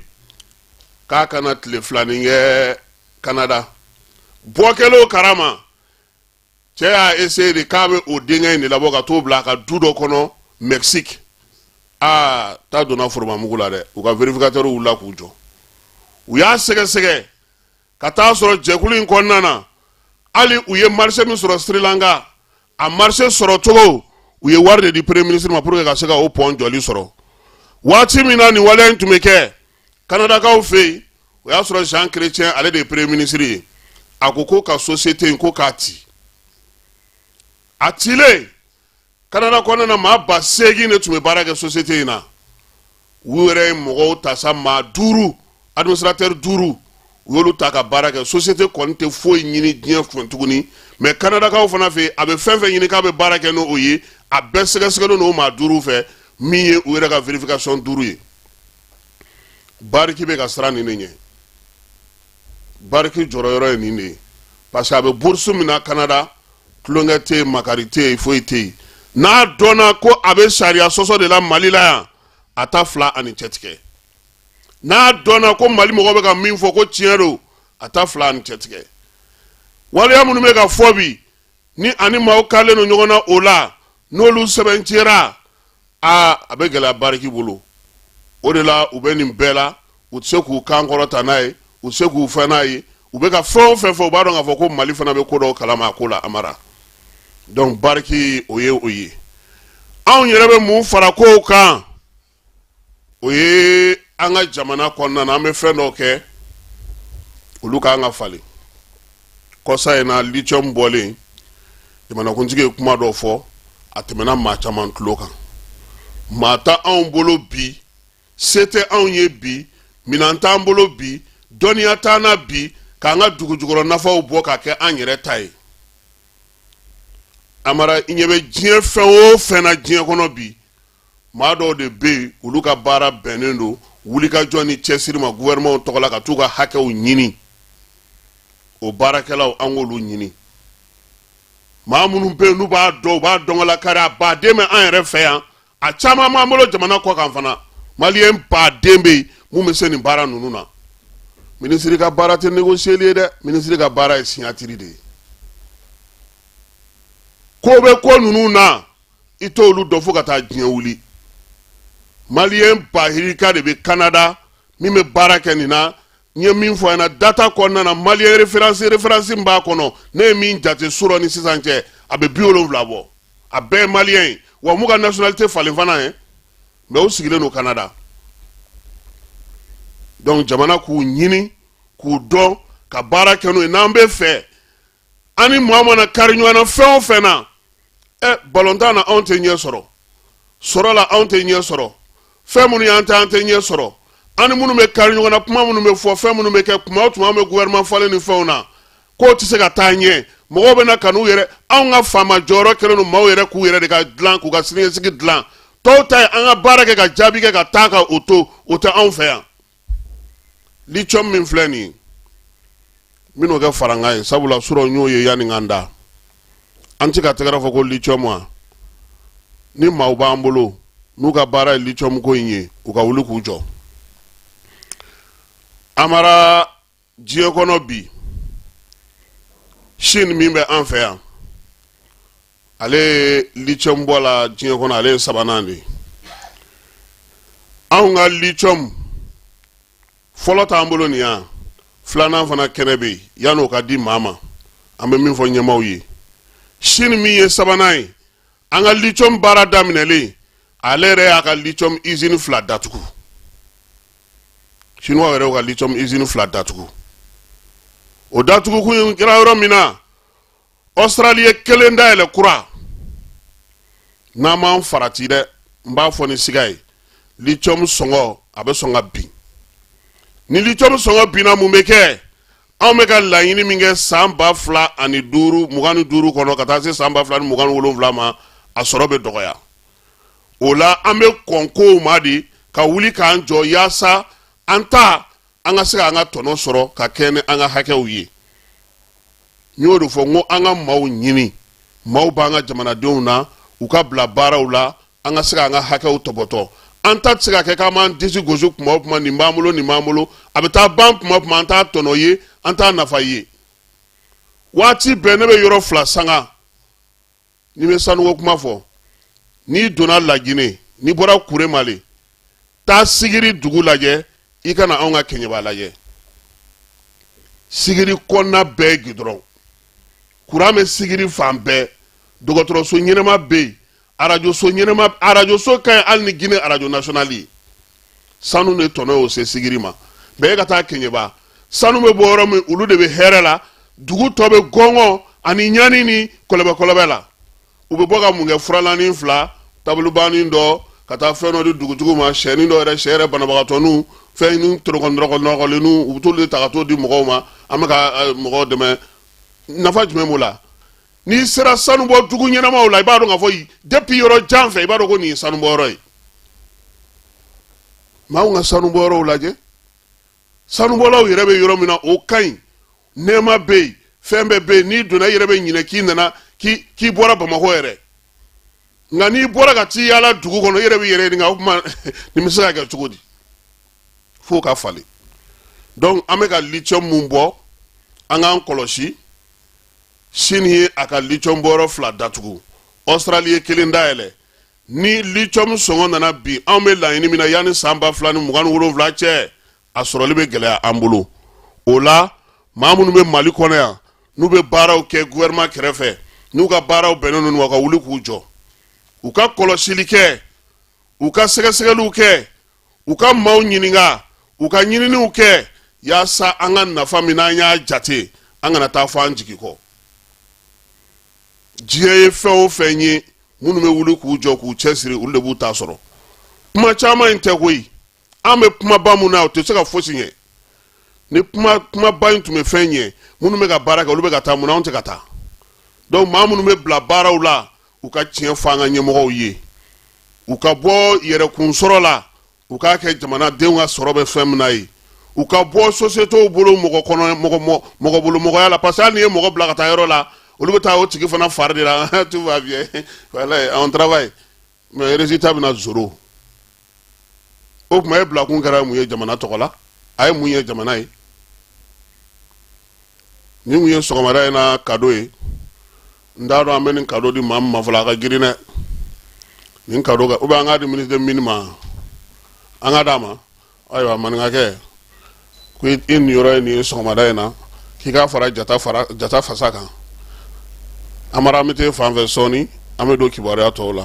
k'a kana tile 2 kɛ Canada bɔkɛlen o karama cɛ y'a essayer de k'a bɛ o denkɛ in de labɔ ka t'o bila a ka du dɔ kɔnɔ Mexique taa donna forobamugu la dɛ u ka vérificateur wulila k'u jɔ u y'a sɛgɛsɛgɛ ka taa sɔrɔ jɛkulu in kɔnɔna na hali u ye marché min sɔrɔ Sri Lanka a marché sɔrɔ cogo u ye wari de di premier ministre ma pour que ka se ka o pɔn jɔli sɔrɔ waati min na nin waleya in tun bɛ kɛ Kanadakaw fɛ yen o y'a sɔrɔ Jean Chrétien ale de ye premier ministre ye a ko ka société in ko k'a ci a cilen Canada kɔnɔna na maa 8,000 de tun bɛ baara kɛ société in na u yɛrɛ ye mɔgɔw ta sa maa 5 administrateur 5 u y'olu ta ka baara kɛ société kɔni tɛ foyi ɲini diɲɛ fɛ tuguni mais Kanadakaw fana fɛ a bɛ fɛn fɛn ɲini k'a bɛ baara kɛ n'o ye a bɛɛ sɛgɛsɛgɛlen n'o maa 5 fɛ min ye u yɛrɛ ka vérification 5 ye Bariki bɛ ka siran nin de ɲɛ Bariki jɔyɔrɔ ye nin de ye parce que a bɛ bourse min na Canada tulonkɛ tɛ yen makari tɛ yen foyi tɛ yen n'a dɔnna ko a bɛ sariya sɔsɔ de la Mali la yan a ta 2 ani cɛ tigɛ n'a dɔnna ko Mali mɔgɔw bɛ ka min fɔ ko tiɲɛ don a ta 2 ani cɛ tigɛ waliya minnu bɛ ka fɔ bi ni ani maaw kalen no ɲɔgɔn na o la n'olu sɛbɛntiyara a bɛ gɛlɛya bariki bolo o de la u bɛ nin bɛɛ la u tɛ se k'u kan kɔrɔta n'a ye u tɛ se k'u fɛn n'a ye u bɛ ka fɛn o fɛn fɔ u b'a dɔn k'a fɔ ko Mali fana bɛ ko dɔw kalama a ko la Amara donc bariki o ye o ye anw yɛrɛ bɛ mun fara kow kan o ye an ka jamana kɔnɔna na an bɛ fɛn dɔw kɛ olu k'an ka falen kɔsa in na lithium bɔlen jamanakuntigi ye kuma dɔ fɔ a tɛmɛna maa caman tulo kan maa ta anw bolo bi se tɛ anw ye bi minan t'an bolo bi dɔnniya t'an na bi k'an ka dugujukɔrɔ nafaw bɔ k'a kɛ an yɛrɛ ta ye Amara i ɲɛ bɛ diɲɛ fɛn o fɛn na diɲɛ kɔnɔ bi maa dɔw de bɛ yen olu ka baara bɛnnen don wulikajɔ ni cɛsiri ma gouvernement tɔgɔ la ka t'u ka hakɛw ɲini o baarakɛlaw an k'olu ɲini maa minnu bɛ yen n'u b'a dɔn u b'a dɔn kari a baden bɛ an yɛrɛ fɛ yan a caman b'an bolo jamana kɔ kan fana maliyɛn baden bɛ yen mun bɛ se nin baara ninnu na minisiri ka baara tɛ négocier ye dɛ minisiri ka baara ye signatiri de ye ko bɛ ko ninnu na i t'olu dɔn fo ka taa diɲɛ wuli maliyɛn bahirika de bɛ Canada min bɛ baara kɛ nin na n ye min fɔ a ɲɛna data kɔnɔna na maliyɛn référence min b'a kɔnɔ ne ye min jate surɔ ni sisan cɛ a bɛ 70 bɔ a bɛɛ ye maliyɛn ye wa m'u ka nationalité falen fana ye mais u sigilen don Canada donc jamana k'u ɲini k'u dɔn ka baara kɛ n'o ye n'an bɛ fɛ an ni maa mana kari ɲɔgɔn na fɛn o fɛn na balontan na anw tɛ ɲɛ sɔrɔ sɔrɔ la anw tɛ ɲɛ sɔrɔ fɛn minnu y'an tɛ an tɛ ɲɛ sɔrɔ an ni minnu bɛ kari ɲɔgɔn na kuma minnu bɛ fɔ fɛn minnu bɛ kɛ kuma o tuma an bɛ gouvernement falen ni fɛnw na k'o tɛ se ka taa ɲɛ mɔgɔw bɛ na kan'u yɛrɛ anw ka faama jɔyɔrɔ kɛlen don maaw yɛrɛ k'u yɛrɛ de ka dilan k'u ka siniɲɛsigi dilan tɔw ta ye an ka baara kɛ ka jaabi kɛ ka taa ka o to o tɛ anw fɛ yan lithium min filɛ nin ye n bɛn'o kɛ farankan ye sabula surɔ n y'o ye yanni n ka n da an tɛ ka tɛgɛrɛ fɔ ko lithium wa ni maaw b'an bolo n'u ka baara ye lithium ko in ye u ka wuli k'u jɔ Amara diɲɛ kɔnɔ bi Chine min bɛ an fɛ yan ale ye lithium bɔ la diɲɛ kɔnɔ ale ye sabanan de ye anw ka lithium fɔlɔ t'an bolo nin yan filanan fana kɛnɛ bɛ yen yan'o ka di maa ma an bɛ min fɔ ɲɛmaaw ye Chine min ye sabanan ye an ka lithium baara daminɛlen ale yɛrɛ y'a ka lithium usine 2 datugu Chinois yɛrɛ y'u ka lithium usine 2 datugu o datugu kun kɛra yɔrɔ min na Australie ye kelen dayɛlɛ kura n'an m'an farati dɛ n b'a fɔ ni siga ye lithium sɔngɔ a bɛ sɔn ka bin ni lithium sɔngɔ binna mun bɛ kɛ anw bɛ ka laɲini min kɛ san 2025 kɔnɔ ka taa se san 2027 ma a sɔrɔ bɛ dɔgɔya o la an bɛ kɔn kow ma de ka wuli k'an jɔ yaasa an ka se k'an ka tɔnɔ sɔrɔ ka kɛ ni an ka hakɛw ye n y'o de fɔ n ko an ka maaw ɲini maaw b'an ka jamanadenw na u ka bila baaraw la an ka se k'an ka hakɛw tɔbɔtɔ an ta tɛ se ka kɛ k'an b'an disi gosi kuma o kuma nin b'an bolo nin b'an bolo a bɛ taa ban kuma o kuma an t'a tɔnɔ ye an t'a nafa ye waati bɛɛ ne bɛ yɔrɔ 2 sanga ni bɛ sanuko kuma fɔ n'i donna Laginɛ n'i bɔra Kuremale taa Sigiri dugu lajɛ i kana anw ka Kɛɲɛba lajɛ Sigiri kɔnɔna bɛɛ ye goudron kuran bɛ Sigiri fan bɛɛ dɔgɔtɔrɔso ɲɛnama bɛ yen arajoso ɲɛnama arajoso ka ɲi hali ni Guinée arajo nationale ye sanu de tɔnɔ y'o se Sigiri ma bɛɛ e ka taa Kɛɲɛba sanu bɛ bɔ yɔrɔ min olu de bɛ hɛrɛ la dugu tɔ bɛ gɔngɔ ani ɲani ni kɔlɔbɛ la u bɛ bɔ ka mun kɛ furalanin 2 tabulubanin dɔ ka taa fɛn dɔ di dugutigiw ma sɛni dɔ yɛrɛ sɛ yɛrɛ banabagatɔninw fɛn ni tɔrɔkɔnɔgɔlenninw u bɛ t'olu de ta ka t'o di mɔgɔw ma an bɛ ka mɔgɔw dɛmɛ nafa jumɛn b'o la n'i sera sanubɔ dugu ɲɛnamaw la i b'a dɔn k'a fɔ depuis yɔrɔ jan fɛ i b'a dɔn ko nin ye sanubɔyɔrɔ ye maaw ka sanubɔyɔrɔw lajɛ sanubɔlaw yɛrɛ bɛ yɔrɔ min na o ka ɲi nɛɛma bɛ yen fɛn bɛɛ bɛ yen n'i donna i yɛrɛ bɛ ɲinɛ k'i nana k'i bɔra Bamakɔ yɛrɛ nka n'i bɔra ka t'i yaala dugu kɔnɔ i yɛrɛ bɛ yɛrɛ ɲininka o kuma nin bɛ se ka kɛ cogo di f'o ka falen donc an bɛ ka lithium mun bɔ an k'an kɔlɔsi Chine ye a ka lithium bɔrɔ 2 datugu Australie ye 1 dayɛlɛ ni lithium sɔngɔ nana bi an bɛ laɲini min na yanni san 2027 cɛ a sɔrɔli bɛ gɛlɛya an bolo o la maa minnu bɛ Mali kɔnɔ yan n'u bɛ baaraw kɛ gouvernement kɛrɛfɛ n'u ka baaraw bɛnnen don u ka wuli k'u jɔ u ka kɔlɔsili kɛ u ka sɛgɛsɛgɛliw kɛ u ka maaw ɲininka u ka ɲininiw kɛ yaasa an ka nafa min n'an y'a jate an kana taa fɔ an jigi kɔ diɲɛ ye fɛn o fɛn ye minnu bɛ wuli k'u jɔ k'u cɛsiri olu de b'u ta sɔrɔ kuma caman in tɛ koyi an bɛ kumaba mun na o tɛ se ka fosi ɲɛ ni kumaba in tun bɛ fɛn ɲɛ minnu bɛ ka baara kɛ olu bɛ ka taa mun na anw tɛ ka taa donc maa minnu bɛ bila baaraw la u ka tiɲɛ fɔ an ka ɲɛmɔgɔw ye u ka bɔ yɛrɛkun sɔrɔ la u k'a kɛ jamanadenw ka sɔrɔ bɛ fɛn min na ye u ka bɔ sociétéw bolo mɔgɔ bolo mɔgɔya la parce que hali n'i ye mɔgɔ bila ka taa yɔrɔ la olu bɛ taa o tigi fana fari de la tout va bien voilà on travaille mais résultat bɛna zoro o tuma e bilakun kɛra mun ye jamana tɔgɔ la a ye mun ye jamana ye ni mun ye sɔgɔmada in na cadeau ye n t'a dɔn an bɛ nin cadeau di maa min ma fɔlɔ a ka girin dɛ nin cadeau ou bien an k'a di ministre min ma an ka d'a ma ayiwa maninkakɛ ko i nin yɔrɔ ye nin ye sɔgɔmada in na k'i k'a fara jata fasa kan amara an bɛ t'e fan fɛ sɔɔni an bɛ don kibaruya tɔw la.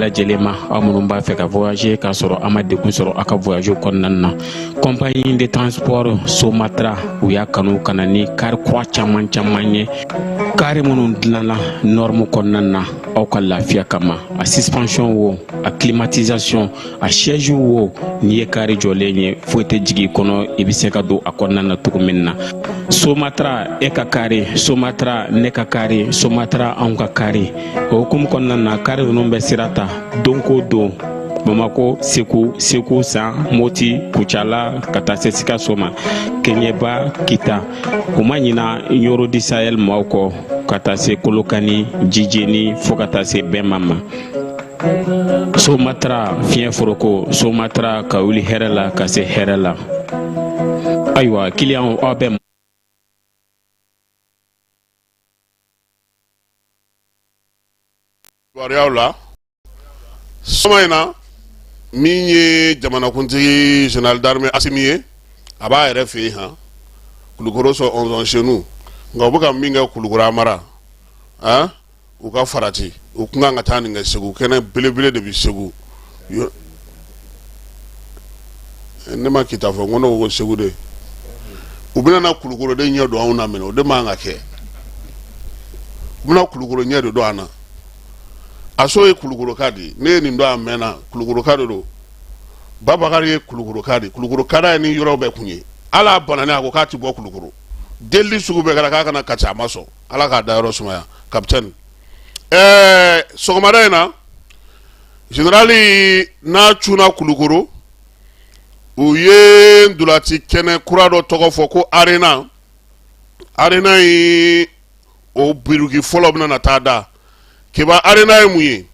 lajɛlen aw minnu b'a fɛ ka voyager k'a sɔrɔ a ma degun sɔrɔ a ka voyage kɔnɔna na compagnie de transport Somatra u y'a kanu ka na ni kari kura caman ye kari minnu dilanna norme kɔnɔna na aw ka lafiya kama a suspension wo a climatisation a siège wo n'i ye kari jɔlen ye foyi tɛ jigin kɔnɔ i bɛ se ka don a kɔnɔna na cogo min na Somatra e ka kari Somatra ne ka kari Somatra anw ka kari o hukumu kɔnɔna na kari ninnu bɛ sira ta don ko don Bamako Segu San Moti Kucala ka taa se Sikaso ma Keɲeba Kita o ma ɲina Yoro di Sahel maaw kɔ ka taa se Kolokani Jijeni fo ka taa se Bɛnma ma Somatra fiɲɛ foroko Somatra ka wuli hɛrɛ la ka se hɛrɛ la ayiwa client aw bɛ la soma in na min ye jamanakuntigi général d'armée Assimi ye a b'a yɛrɛ fɛ yen han Kulukoro sɔn 11 chez nous nka u bɛ ka min kɛ Kulukoro amara u ka farati u kun kan ka taa nin kɛ Segu kɛnɛ belebele de bɛ Segu ne ma kita fɔ n ko ne ko Segu de u bɛna na Kulukoro de ɲɛ don anw na minɛ o de man ka kɛ u bɛna Kulukoro ɲɛ de don an na aso ye Kulukoro ka di ne ye nin don a mɛnna Kulukoro ka de don Babakari ye Kulukoro ka di Kulukoro ka da ye ni yɔrɔ bɛɛ kun ye ala banani a ko k'a ti bɔ Kulukoro deli sugu bɛɛ kɛra k'a kana kati a ma sɔn ala k'a da yɔrɔ sumaya capitaine sɔgɔmada in na générali n'a cunna Kulukoro u ye ndolati kɛnɛ kura dɔ tɔgɔ fɔ ko arena ye o biruki fɔlɔ bɛna na taa da Keba arena ye mun ye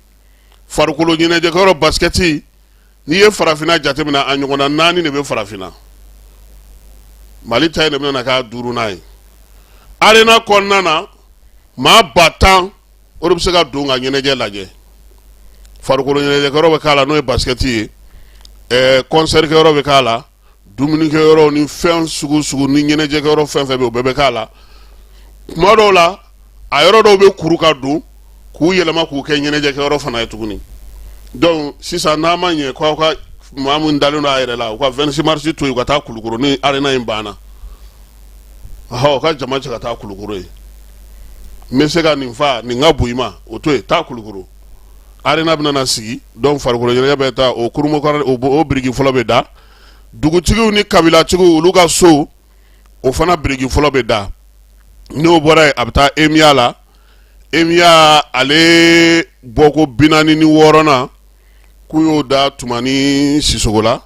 farikolo ɲɛnajɛkɛyɔrɔ basketi n'i ye farafina jateminɛ a ɲɔgɔnna 4 de bɛ farafina Mali ta ye de bɛna na k'a 5nan ye arena kɔnɔna na maa 10,000 o de bɛ se ka don ka ɲɛnajɛ lajɛ farikolo ɲɛnajɛkɛyɔrɔ bɛ k'a la n'o ye basketi ye concert kɛyɔrɔ bɛ k'a la dumunikɛyɔrɔ ni fɛn sugu ni ɲɛnajɛkɛyɔrɔ fɛn fɛn bɛ o bɛɛ bɛ k'a la tuma dɔw la a yɔrɔ dɔw bɛ kuru ka don k'u yɛlɛma k'u kɛ ɲɛnajɛkɛyɔrɔ fana ye tuguni donc sisan n'a ma ɲɛ k'aw ka maa min dalen don a yɛrɛ la u ka 26 mars to yen u ka taa Kulukoro ni arena in banna u ka jama cɛ ka taa Kulukoro ye n bɛ se ka nin fa nin ka bon i ma o to yen taa Kulukoro arena bɛna na sigi donc farikolo ɲɛnajɛ bɛ taa o kurumokara o biriki fɔlɔ bɛ da dugutigiw ni kabilatigiw olu ka so o fana biriki fɔlɔ bɛ da n'o bɔra yen a bɛ taa Emiya la Emiya ale bɔko 46 na k'u y'o da Tumani Sisogo la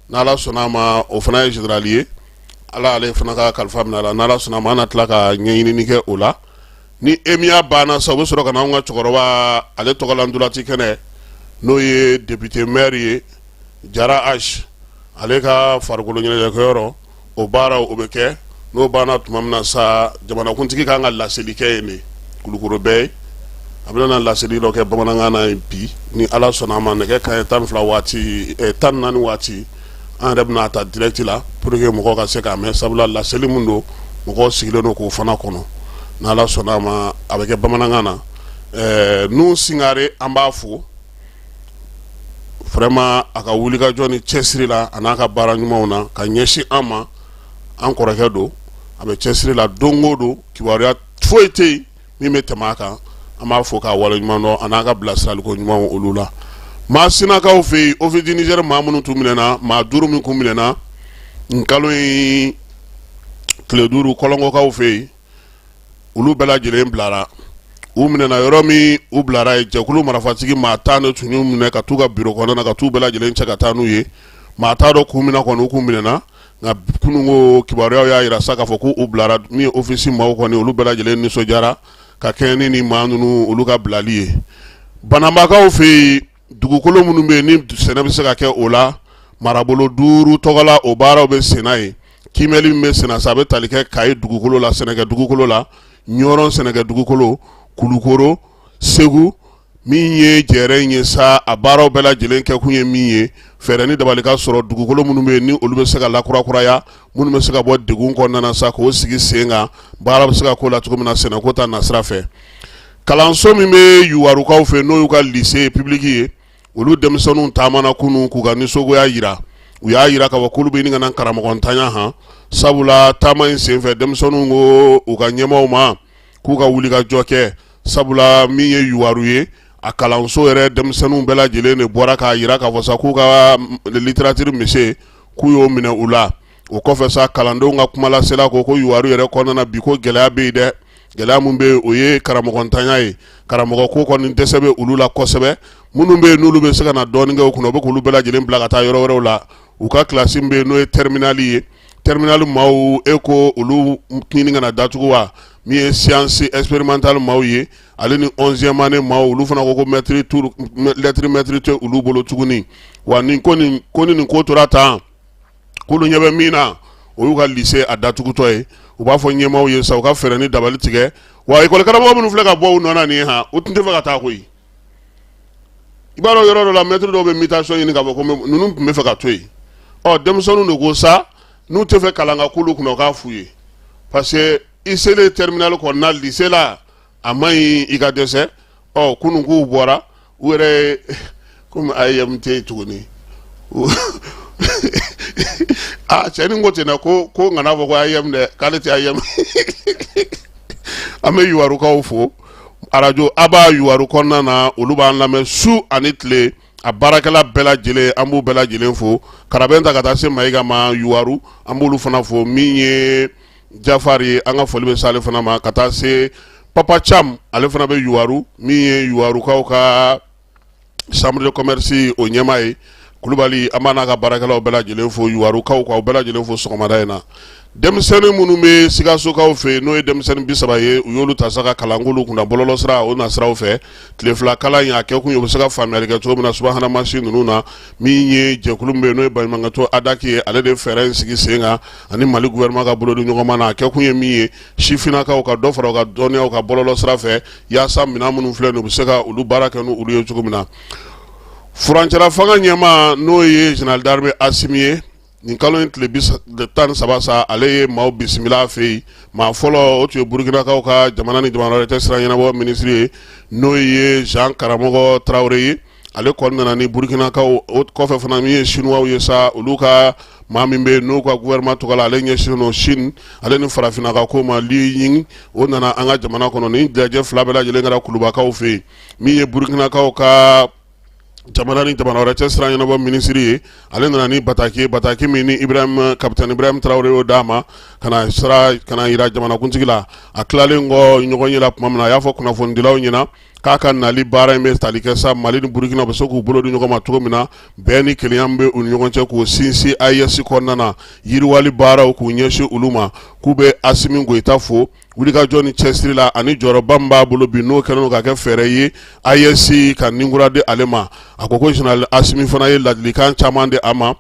n'Ala sɔnna a ma o fana ye général ye ala ale fana ka kalifa minɛ la n'ala sɔnna ma an na tila ka ɲɛɲinini kɛ o la ni emiya banna sa u bɛ sɔrɔ ka na an ka cɛkɔrɔba ale tɔgɔ la ndulati kɛnɛ n'o ye député maire ye Jara H ale ka farikolo ɲɛnajɛkɛyɔrɔ o baara o bɛ kɛ n'o banna tuma min na sa jamanakuntigi kan ka laseli kɛ yen de Kulukoro bɛɛ a bɛna laseli dɔ kɛ bamanankan na bi ni ala sɔnna a ma nɛgɛ kanɲɛ 12 waati 14 waati an yɛrɛ bɛna ta direct la pour que mɔgɔw ka se k'a mɛn sabula laseli mun don mɔgɔw sigilen don k'o fana kɔnɔ n'ala sɔnna a ma a bɛ kɛ bamanankan na nu Singare an b'a fo vraiment a ka wulikajɔ ni cɛsiri la a n'a ka baara ɲumanw na ka ɲɛsin an ma an kɔrɔkɛ don a bɛ cɛsiri la don o don kibaruya foyi tɛ yen min bɛ tɛmɛ a kan an b'a fɔ k'a wale ɲuman dɔn a n'a ka bilasiraliko ɲumanw olu la maa sinakaw fɛ yen OVD Niger maa minnu tun minɛna maa 5 min kun minɛna nin kalo in tile 5 kɔlɔnkɔkaw fɛ yen olu bɛɛ lajɛlen bilara u minɛna yɔrɔ min u bilara ye jɛkulu marafatigi maa 10 de tun y'u minɛ ka t'u ka bureau kɔnɔna na ka t'u bɛɛ lajɛlen cɛ ka taa n'u ye maa t'a dɔn kun minna kɔni u kun minɛna nka kununko kibaruyaw y'a yira sa k'a fɔ k'u bilara min ye ofisi maaw kɔni olu bɛɛ lajɛlen nisɔndiyara ka kɛɲɛ ni maa ninnu olu ka bilali ye bananbagaw fɛ yen dugukolo minnu bɛ yen ni sɛnɛ bɛ se ka kɛ o la marabolo 5 tɔgɔ la o baaraw bɛ senna ye kimɛli min bɛ senna sa a bɛ tali kɛ Kayi dugukolo la sɛnɛkɛ dugukolo la Ɲɔrɔn sɛnɛkɛ dugukolo Kulukoro Segu min ye jɛrɛ in ye sa a baaraw bɛɛ lajɛlen kɛ kun ye min ye fɛɛrɛ ni dabali ka sɔrɔ dugukolo minnu bɛ yen ni olu bɛ se ka lakurakuraya minnu bɛ se ka bɔ degun kɔnɔna na sa k'o sigi sen kan baara bɛ se ka k'o la cogo min na sɛnɛko ta nasira fɛ kalanso min bɛ Yuwarukaw fɛ n'o y'u ka lycée public ye olu denmisɛnninw taamana kunun k'u ka nisɔngoya yira u y'a yira k'a fɔ k'olu bɛ ɲini ka na karamɔgɔntanya han sabula taama in senfɛ denmisɛnninw ko u ka ɲɛmaaw ma k'u ka wulikajɔ kɛ sabula min ye Yuwaru ye a kalanso yɛrɛ denmisɛnninw bɛɛ lajɛlen de bɔra k'a yira k'a fɔ sa k'u ka littérature musée k'u y'o minɛ u la o kɔfɛ sa kalandenw ka kumalasela ko Yuwaru yɛrɛ kɔnɔna na bi ko gɛlɛya bɛ yen dɛ gɛlɛya mun bɛ yen o ye karamɔgɔntanya ye karamɔgɔ ko kɔni dɛsɛ bɛ olu la kosɛbɛ minnu bɛ yen n'olu bɛ se ka na dɔɔnin kɛ u kunna u bɛ k'olu bɛɛ lajɛlen bila ka taa yɔrɔ wɛrɛw la u ka kilasi min bɛ yen n'o ye terminali ye terminali maaw e ko olu ɲini ka na datugu wa min ye science expérimentale maaw ye ale ni 11e année maaw olu fana ko maîtrise lettre maîtrise tɛ olu bolo tuguni wa nin ko nin ko tora tan k'olu ɲɛ bɛ min na o y'u ka lycée a datugutɔ ye u b'a fɔ ɲɛmaaw ye sa u ka fɛɛrɛ ni dabali tigɛ wa école karamɔgɔ minnu filɛ ka bɔ u nɔ na nin ye han u tun tɛ fɛ ka taa koyi i b'a dɔn yɔrɔ dɔ la maître dɔw bɛ mutation ɲini k'a fɔ ko ninnu tun bɛ fɛ ka to yen ɔ denmisɛnninw de ko sa n'u tɛ fɛ kalan ka k'olu kunna u k'a f'u ye parce que i selen terminal kɔnɔna lycée la a man ɲi i ka dɛsɛ ɔ kunun k'u bɔra u yɛrɛ komi AEM tɛ yen tuguni cɛnin ko ten na ko ŋana fɔ ko AEM dɛ k'ale tɛ AEM an bɛ Yuwarukaw fo radio a b'a Yuwaru kɔnɔna na olu b'an lamɛn su ani tile a baarakɛla bɛɛ lajɛlen an b'u bɛɛ lajɛlen fo karabɛn ta ka taa se Mayiga ma Yuwaru an b'olu fana fo min ye Jafari ye an ka foli bɛ se ale fana ma ka taa se Papa Cham ale fana bɛ Yuwaru min ye Yuwarukaw ka chambre de commerce o ɲɛmaa ye Kulubali an b'a n'a ka baarakɛlaw bɛɛ lajɛlen fo Yuwarukaw k'aw bɛɛ lajɛlen fo sɔgɔmada in na denmisɛnnin minnu bɛ Sikasokaw fɛ n'o ye denmisɛnnin 30 ye u y'olu ta sa ka kalankulu kunna bɔlɔlɔsira o nasiraw fɛ tile fila kalan in a kɛ kun ye u bɛ se ka faamuyali kɛ cogo min na subahana mansi ninnu na min ye jɛkulu min bɛ yen n'o ye baɲumankɛtɔn Adaki ye ale de fɛɛrɛ in sigi sen kan ani Mali gouvernement ka bolo di ɲɔgɔn ma na a kɛ kun ye min ye sifinnakaw ka dɔ fara u ka dɔnniyaw ka bɔlɔlɔsira fɛ yaasa minɛn minnu filɛ nin u bɛ se ka olu baara kɛ n'olu ye cogo min na furancɛla fanga ɲɛmaa n'o ye général d'armée Asimi ye nin kalo in tile 13 sa ale ye maaw bisimila a fɛ yen maa fɔlɔ o tun ye Burkinakaw ka jamana ni jamana wɛrɛ tɛ sira ɲɛnabɔ minisiri ye n'o ye Jean Karamɔgɔ Traoré ye ale kɔni nana ni Burkinakaw o kɔfɛ fana min ye Chinois ye sa olu ka maa min bɛ yen n'o ka gouvernement tɔgɔ la ale ɲɛsinnen don Chine ale ni farafinnaka ko ma Li Ying o nana an ka jamana kɔnɔ ni lajɛ fila bɛɛ lajɛlen kɛra Kulubakaw fɛ yen min ye Burkinakaw ka jamana ni jamana wɛrɛ cɛ siran ɲɛnabɔ minisiri ye ale nana ni bataki min ni Ibrahim kapitɛni Ibrahim Traoré y'o d'a ma kana yira jamanakuntigi la a tilalen kɔ ɲɔgɔn ye la tuma min na a y'a fɔ kunnafonidilaw ɲɛna k'a ka nali baara in bɛ tali kɛ sa Mali ni Burukina bɛ se k'u bolo di ɲɔgɔn ma cogo min na bɛɛ ni kelenya bɛ u ni ɲɔgɔn cɛ k'o sinsin AES kɔnɔna na yiriwali baaraw k'u ɲɛsin olu ma k'u bɛ Asimi Goyita fo wulikajɔ ni cɛsiri la ani jɔyɔrɔba min b'a bolo bi n'o kɛlen ka kɛ fɛɛrɛ ye AES ka ninkura di ale ma a ko Général Asimi fana ye ladilikan caman di a ma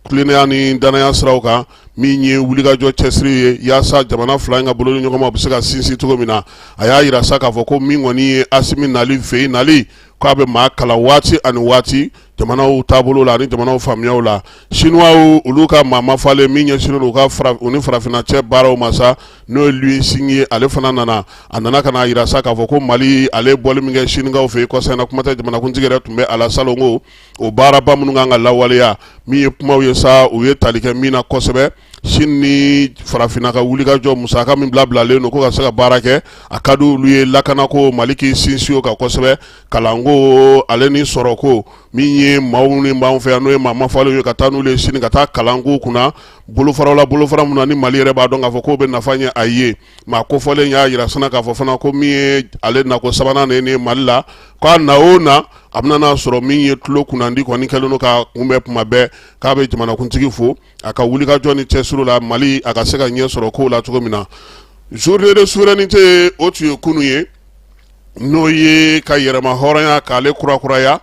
tilennenya ni danaya siraw kan min ye wulikajɔ cɛsiri ye yaasa jamana fila in ka bolo ni ɲɔgɔn ma u bɛ se ka sinsin cogo min na a y'a yira sa k'a fɔ ko min kɔni ye Asimi nali fɛ yen nali k'a bɛ maa kalan waati ani waati jamanaw taabolo la ani jamanaw faamuyaw la Chinois olu ka maa mafalen min ɲɛsinnen don u ni farafinna cɛ baaraw ma sa n'o ye Lui Xing ye ale fana nana a nana ka na yira sa k'a fɔ ko Mali ale bɔli min kɛ Sinikaw fɛ yen kɔsa in na kuma tɛ jamanakuntigi yɛrɛ tun bɛ a la salon ko o baaraba minnu kan ka lawaleya min ye kumaw ye sa u ye tali kɛ min na kosɛbɛ Sini ni farafinna ka wulikajɔ musaka min bilalen don ko ka se ka baara kɛ a ka di olu ye lakanako Mali k'i sinsin o kan kosɛbɛ kalanko ale ni sɔrɔko min ye maaw ni b'anw fɛ yan n'o ye maa mafalen ye ka taa n'olu ye sini ka taa kalanko kunna bolofaraw la bolofara min na ni Mali yɛrɛ b'a dɔn k'a fɔ k'o bɛ nafa ɲɛ a ye maa kofɔlen y'a yira fana k'a fɔ fana ko min ye ale nako sabanan de ye Mali la k'a na o na a bɛna n'a sɔrɔ min ye tulo kunnandi kɔni kɛlen don ka kunbɛn tuma bɛɛ k'a bɛ jamanakuntigi fo a ka wulikajɔ ni cɛsiri la Mali a ka se ka ɲɛ sɔrɔ kow la cogo min na journée de souveraineté o tun ye kunu ye n'o ye ka yɛrɛma hɔrɔnya k'ale kurakuraya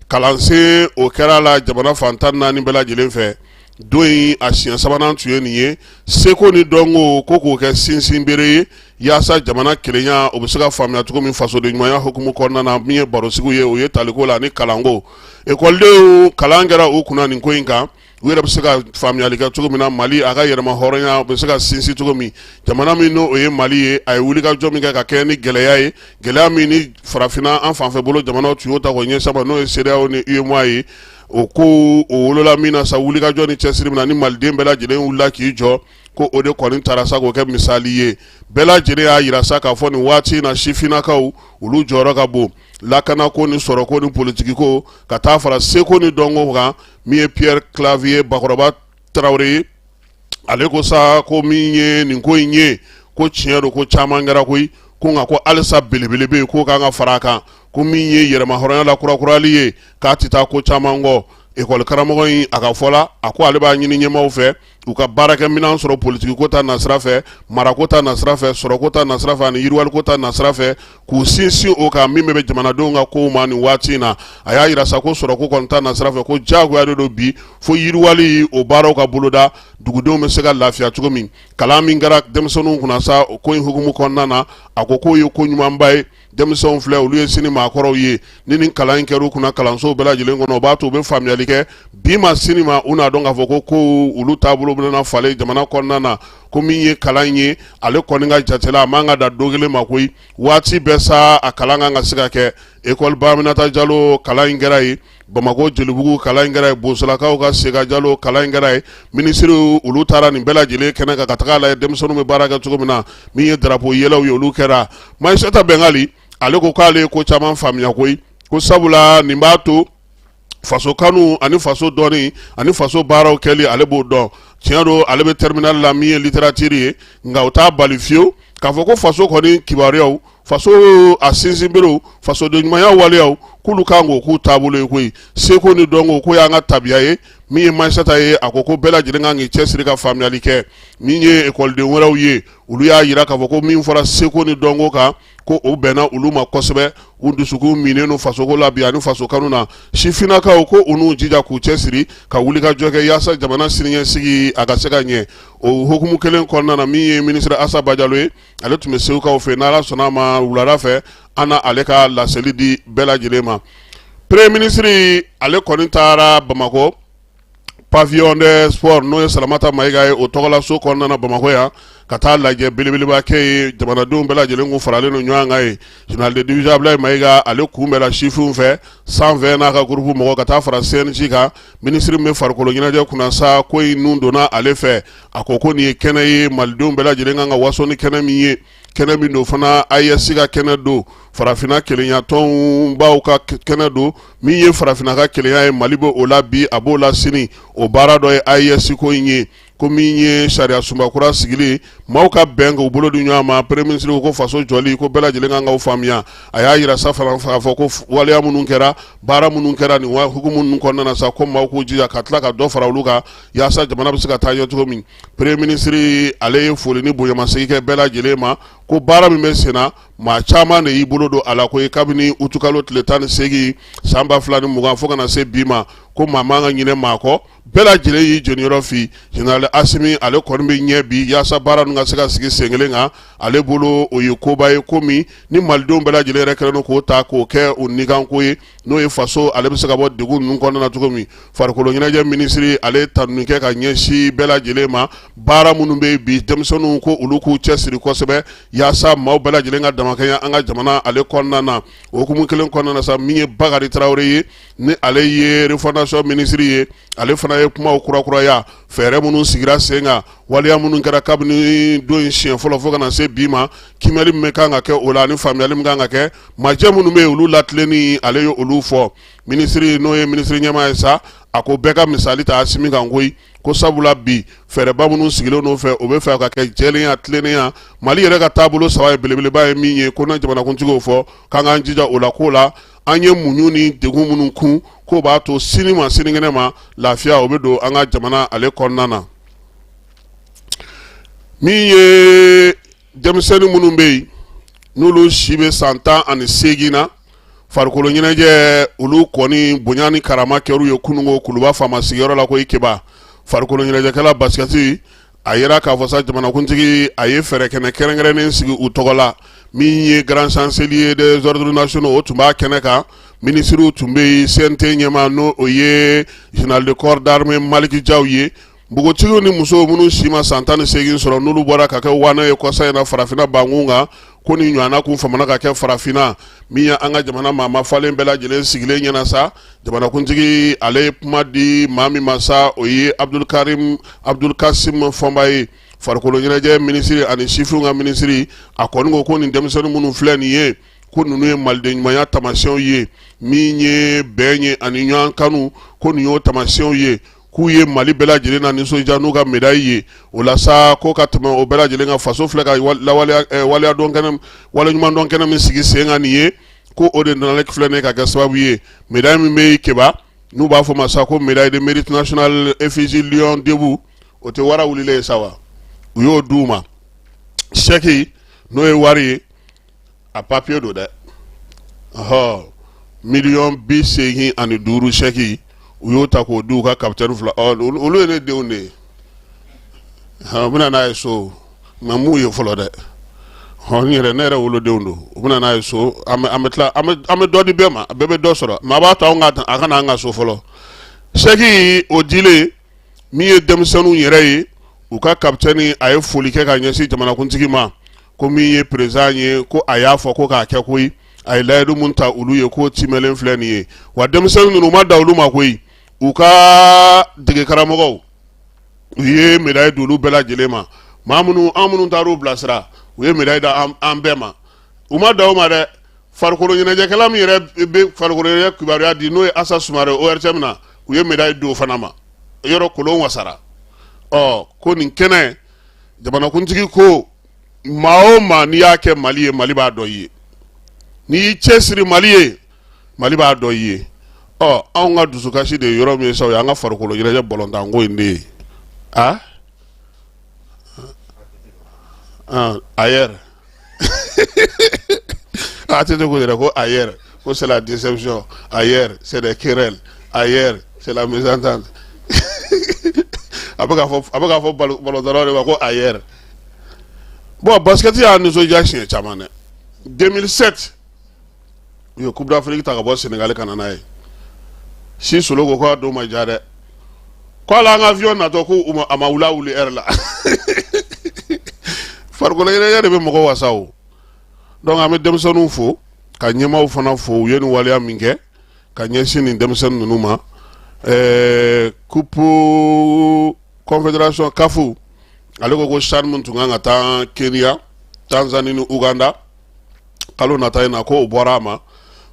kalansen o kɛra la jamana fantan naani bɛɛ lajɛlen fɛ don in a siɲɛ sabanan tun ye nin ye seko ni dɔnko ko k'o kɛ sinsin bere ye yaasa jamana kelenya o bɛ se ka faamuya cogo min fasoden ɲumanya hukumu kɔnɔna na min ye barosigiw ye o ye taliko la ani kalanko ekɔlidenw kalan kɛra o kunna nin ko in kan u yɛrɛ bɛ se ka faamuyali kɛ cogo min na Mali a ka yɛrɛma hɔrɔnya o bɛ se ka sinsin cogo min jamana min n'o ye Mali ye a ye wulikajɔ min kɛ ka kɛ ni gɛlɛya ye gɛlɛya min ni farafinna an fanfɛ bolo jamanaw tun y'o ta k'o ɲɛsin n'o ye CEDEAO ni UEMOA ye o ko o wolola min na sa wulikajɔ ni cɛsiri min na ni maliden bɛɛ lajɛlen wulila k'i jɔ ko o de kɔni taara sa k'o kɛ misali ye bɛɛ lajɛlen y'a yira sa k'a fɔ nin waati in na sifinnakaw olu jɔyɔrɔ ka bon lakanako ni sɔrɔko ni politikiko ka taa fara seko ni dɔnko kan min ye Pierre Clavier Bakɔrɔba Traoré ye ale ko sa ko min ye nin ko in ye ko tiɲɛ don ko caman kɛra koyi ko nka ko halisa belebele bɛ yen k'o kan ka fara a kan ko min ye yɛrɛma hɔrɔnya la kurakurali ye k'a tɛ taa ko caman kɔ ekɔli karamɔgɔ in a ka fɔ la a ko ale b'a ɲini ɲɛmaaw fɛ u ka baarakɛminɛn sɔrɔ politikiko ta nasira fɛ marako ta nasira fɛ sɔrɔko ta nasira fɛ ani yiriwaliko ta nasira fɛ k'u sinsin o kan min bɛ jamanadenw ka kow ma nin waati in na a y'a yira sa ko sɔrɔko kɔni ta nasira fɛ ko diyagoya de don bi fo yiriwali o baaraw ka boloda dugudenw bɛ se ka lafiya cogo min kalan min kɛra denmisɛnninw kunna sa o ko in hukumu kɔnɔna na a ko k'o ye ko ɲumanba ye denmisɛnw filɛ olu ye sini maakɔrɔw ye ni nin kalan in kɛra u kunna kalansow bɛɛ lajɛlen kɔnɔ o b'a to u bɛ faamuyali kɛ bi ma sini ma u n'a dɔn k'a fɔ ko kow olu taabolo bɛna falen jamana kɔnɔna na ko min ye kalan in ye ale kɔni ka jate la a man ka da don kelen ma koyi waati bɛɛ sa a kalan kan ka se ka kɛ ekɔli Baminata Jalo kalan in kɛra ye Bamako Jelibugu kalan in kɛra ye Bosolakaw ka Sega Jalo kalan in kɛra ye minisiriw olu taara nin bɛɛ lajɛlen kɛnɛ kan ka taga lajɛ denmisɛnninw bɛ baara kɛ cogo min na min ye drapeau yɛlɛw ye olu kɛra Maïssata Bengali ale ko k'ale ye ko caman faamuya koyi ko sabula nin b'a to faso kanu ani faso dɔnni ani faso baaraw kɛli ale b'o dɔn tiɲɛ don ale bɛ terminal la min ye littérature ye nka o t'a bali fiyewu k'a fɔ ko faso kɔni kibaruyaw faso a sinsinberew fasoden ɲumanya waleyaw k'olu kan k'o taabolo ye koyi seko ni dɔnko ko y'an ka tabiya ye min ye Maïssata ye a ko bɛɛ lajɛlen kan k'i cɛsiri ka faamuyali kɛ min ye ekɔliden wɛrɛw ye olu y'a yira k'a fɔ ko min fɔra seko ni dɔnko kan ko o bɛnna olu ma kosɛbɛ u dusukun minen no fasoko la bi ani faso kanu na sifinnakaw ko u n'u jija k'u cɛsiri ka wulikajɔ kɛ yaasa jamana siniɲɛsigi a ka se ka ɲɛ o hukumu kelen kɔnɔna na min ye ministre Assa Bajalo ye ale tun bɛ segukaw fɛ n'Ala sɔnna a ma wulada fɛ an na ale ka laseli di bɛɛ lajɛlen ma premier ministre ale kɔni taara Bamako pavillon de sport n'o ye Salamata Mayiga ye o tɔgɔla so kɔnɔna na Bamako yan ka taa lajɛ belebeleba kɛ ye jamanadenw bɛɛ lajɛlen kun faralen don ɲɔgɔn kan ye général de division Abdoulaye Mayiga ale kunbɛnla sifinw fɛ 120 n'a ka groupe mɔgɔ ka taa fara CNJ kan ministre min bɛ farikolo ɲɛnajɛ kunna sa ko in nun donna ale fɛ a ko nin ye kɛnɛ ye malidenw bɛɛ lajɛlen kan ka waso ni kɛnɛ min ye kɛnɛ min don fana AES ka kɛnɛ don farafina kelenya tɔn baw ka kɛnɛ don min ye farafina ka kelenya ye Mali bɛ o la bi a b'o la sini o baara dɔ ye AES ko in ye ko min ye sariya sunbakura sigili maaw ka bɛn k'u bolo di ɲɔgɔn ma premier ministre ko faso jɔli ko bɛɛ lajɛlen kan k'o faamuya a y'a yira sa fana k'a fɔ ko waleya minnu kɛra baara minnu kɛra nin hukumu ninnu kɔnɔna na sa ko maaw k'u jija ka tila ka dɔ fara olu kan yaasa jamana bɛ se ka taa ɲɛ cogo min premier ministre ale ye foli ni bonyamasegin kɛ bɛɛ lajɛlen ma ko baara min bɛ sen na maa caman de y'i bolo don a la ko ye kabini utukalo tile 18 san 2020 fo kana se bi ma ko maa man ka ɲinɛ maa kɔ bɛɛ lajɛlen y'i jɔniyɔrɔ fi général Asimi ale kɔni bɛ ɲɛ bi yaasa baara ninnu ka se ka sigi sen kelen kan ale bolo o ye koba ye ko min ni malidenw bɛɛ lajɛlen yɛrɛ kɛlen don k'o ta k'o kɛ o nikanko ye n'o ye faso ale bɛ se ka bɔ degun ninnu kɔnɔna na cogo min farikolo ɲɛnajɛ minisiri ale tanuni kɛ ka ɲɛsin bɛɛ lajɛlen ma baara minnu bɛ bi denmisɛnninw ko olu k'u cɛsiri kosɛbɛ yaasa maaw bɛɛ lajɛlen ka damakɛɲɛ an ka jamana ale kɔnɔna na o hukumu kelen kɔnɔna na sa min ye Bakari Tarawele ye ni ale ye refondation minisiri ye ale fana ye kumaw kurakuraya fɛɛrɛ minnu sigira sen kan waleya minnu kɛra kabini don siɲɛ fɔlɔ fo kana se bi ma kimɛli min kan ka kɛ o la ani faamuyali min kan ka kɛ majɛ minnu bɛ olu latilenni ale ye olu fɔ minisiri n'o ye minisiri ɲɛmaa ye sa a ko bɛɛ ka misali ta Asimi kan koyi ko sabula bi fɛɛrɛba minnu sigilen n'o fɛ o bɛ fɛ ka kɛ jɛlenya tilennenya Mali yɛrɛ ka taabolo saba ye belebeleba ye min ye ko na jamanakuntigiw fɔ k'an k'an jija o la ko la an ye muɲu ni degun minnu kun k'o b'a to sini ma sinikɛnɛ ma lafiya o bɛ don an ka jamana ale kɔnɔna na min ye denmisɛnnin minnu bɛ yen n'olu si bɛ san 18 na farikolo ɲɛnajɛ olu kɔni bonya ni karama kɛr'u ye kunungo kuluba faama sigiyɔrɔ la ko Ikeba farikolo ɲɛnajɛkɛla basikɛti a yera k'a fɔ sa jamanakuntigi a ye fɛɛrɛ kɛnɛ kɛrɛnkɛrɛnnen sigi u tɔgɔ la min ye grand chancelier des ordres nationaux o tun b'a kɛnɛ kan minisiriw tun bɛ yen CNT ɲɛmaa n'o o ye général de corps d'armée Maliki Jaw ye npogotigiw ni musow minnu si ma san 18 sɔrɔ n'olu bɔra ka kɛ wana ye kɔsa in na farafina bankun kan ko nin ɲɔgɔnna kun famana ka kɛ farafina min ye an ka jamana maa falen bɛɛ lajɛlen sigilen ɲɛna sa jamanakuntigi ale ye kuma di maa min ma sa o ye Abdul Kasim Fɔnba ye farikolo ɲɛnajɛ minisiri ani sifinw ka minisiri a kɔni ko nin denmisɛnnin minnu filɛ nin ye ko ninnu ye maliden ɲumanya tamasiyɛnw ye min ye bɛn ye ani ɲɔgɔn kanu ko nin y'o tamasiyɛnw ye k'u ye Mali bɛɛ lajɛlen na nisɔndiya n'u ka médaille ye o la sa ko ka tɛmɛ o bɛɛ lajɛlen kan faso filɛ ka waleya dɔn kɛnɛ waleɲuman dɔn kɛnɛ min sigi sen kan nin ye ko o de nana filɛ ne ka kɛ sababu ye médaille min bɛ Ikeba n'u b'a fɔ ma sa ko médaille de mérite national effigie lion debout o tɛ wara wulilen ye sa wa u y'o d'u ma chèque n'o ye wari ye a papier do dɛ $1,85,000 chèque u y'o ta k'o di u ka capitaine fila olu ye ne denw de ye u bɛna n'a ye so nka m'u ye fɔlɔ dɛ ne yɛrɛ wolodenw don u bɛna n'a ye so an bɛ dɔ di bɛɛ ma bɛɛ bɛ dɔ sɔrɔ mɛ a b'a to a kana an ka so fɔlɔ chèque o dilen min ye denmisɛnninw yɛrɛ ye u ka capitaine a ye foli kɛ ka ɲɛsin jamanakuntigi ma ko min ye président ye ko a y'a fɔ ko k'a kɛ koyi a ye layidu mun ta olu ye ko timɛlen filɛ nin ye wa denmisɛnnin ninnu ma da olu ma koyi u ka dege karamɔgɔw u ye médaille d'olu bɛɛ lajɛlen ma maa minnu an minnu taar'u bilasira u ye médaille da an bɛɛ ma u ma da o ma dɛ farikolo ɲɛnajɛkɛla min yɛrɛ bɛ farikolo ɲɛnajɛ kibaruya di n'o ye Asa Sumare ORTM na u ye médaille di o fana ma yɔrɔ kolon wasara ko nin kɛnɛ jamanakuntigi ko maa o maa n'i y'a kɛ Mali ye Mali b'a dɔn i ye n'i y'i cɛsiri Mali ye Mali b'a dɔn i ye anw ka dusukasi de yɔrɔ min ye sa o ye an ka farikolo ɲɛnajɛ bɔlɔntanko in de ye ailleurs a tɛ ko yɛrɛ ko ailleurs ko c'est la déception ailleurs c'est des querelles ailleurs c'est la mésentente a bɛ k'a fɔ bɔlɔntanaw de ma ko ailleurs bon basket y'a nisɔndiya siɲɛ caman dɛ 2007 u ye coupe d'Afrique ta ka bɔ Sénégal ka na n'a ye si Solo ko k'a don ma ja dɛ k'ale an ka avion natɔ ko a ma wuli heure la farikolo ɲɛnajɛ de bɛ mɔgɔ wasa o donc an bɛ denmisɛnninw fo ka ɲɛmaaw fana fo u ye nin waleya min kɛ ka ɲɛsin nin denmisɛnnin ninnu ma coupe confédération CAF ale ko CHAN mun tun kan ka taa Kenya Tanzanie ni Uganda kalo nata na ko o bɔra ma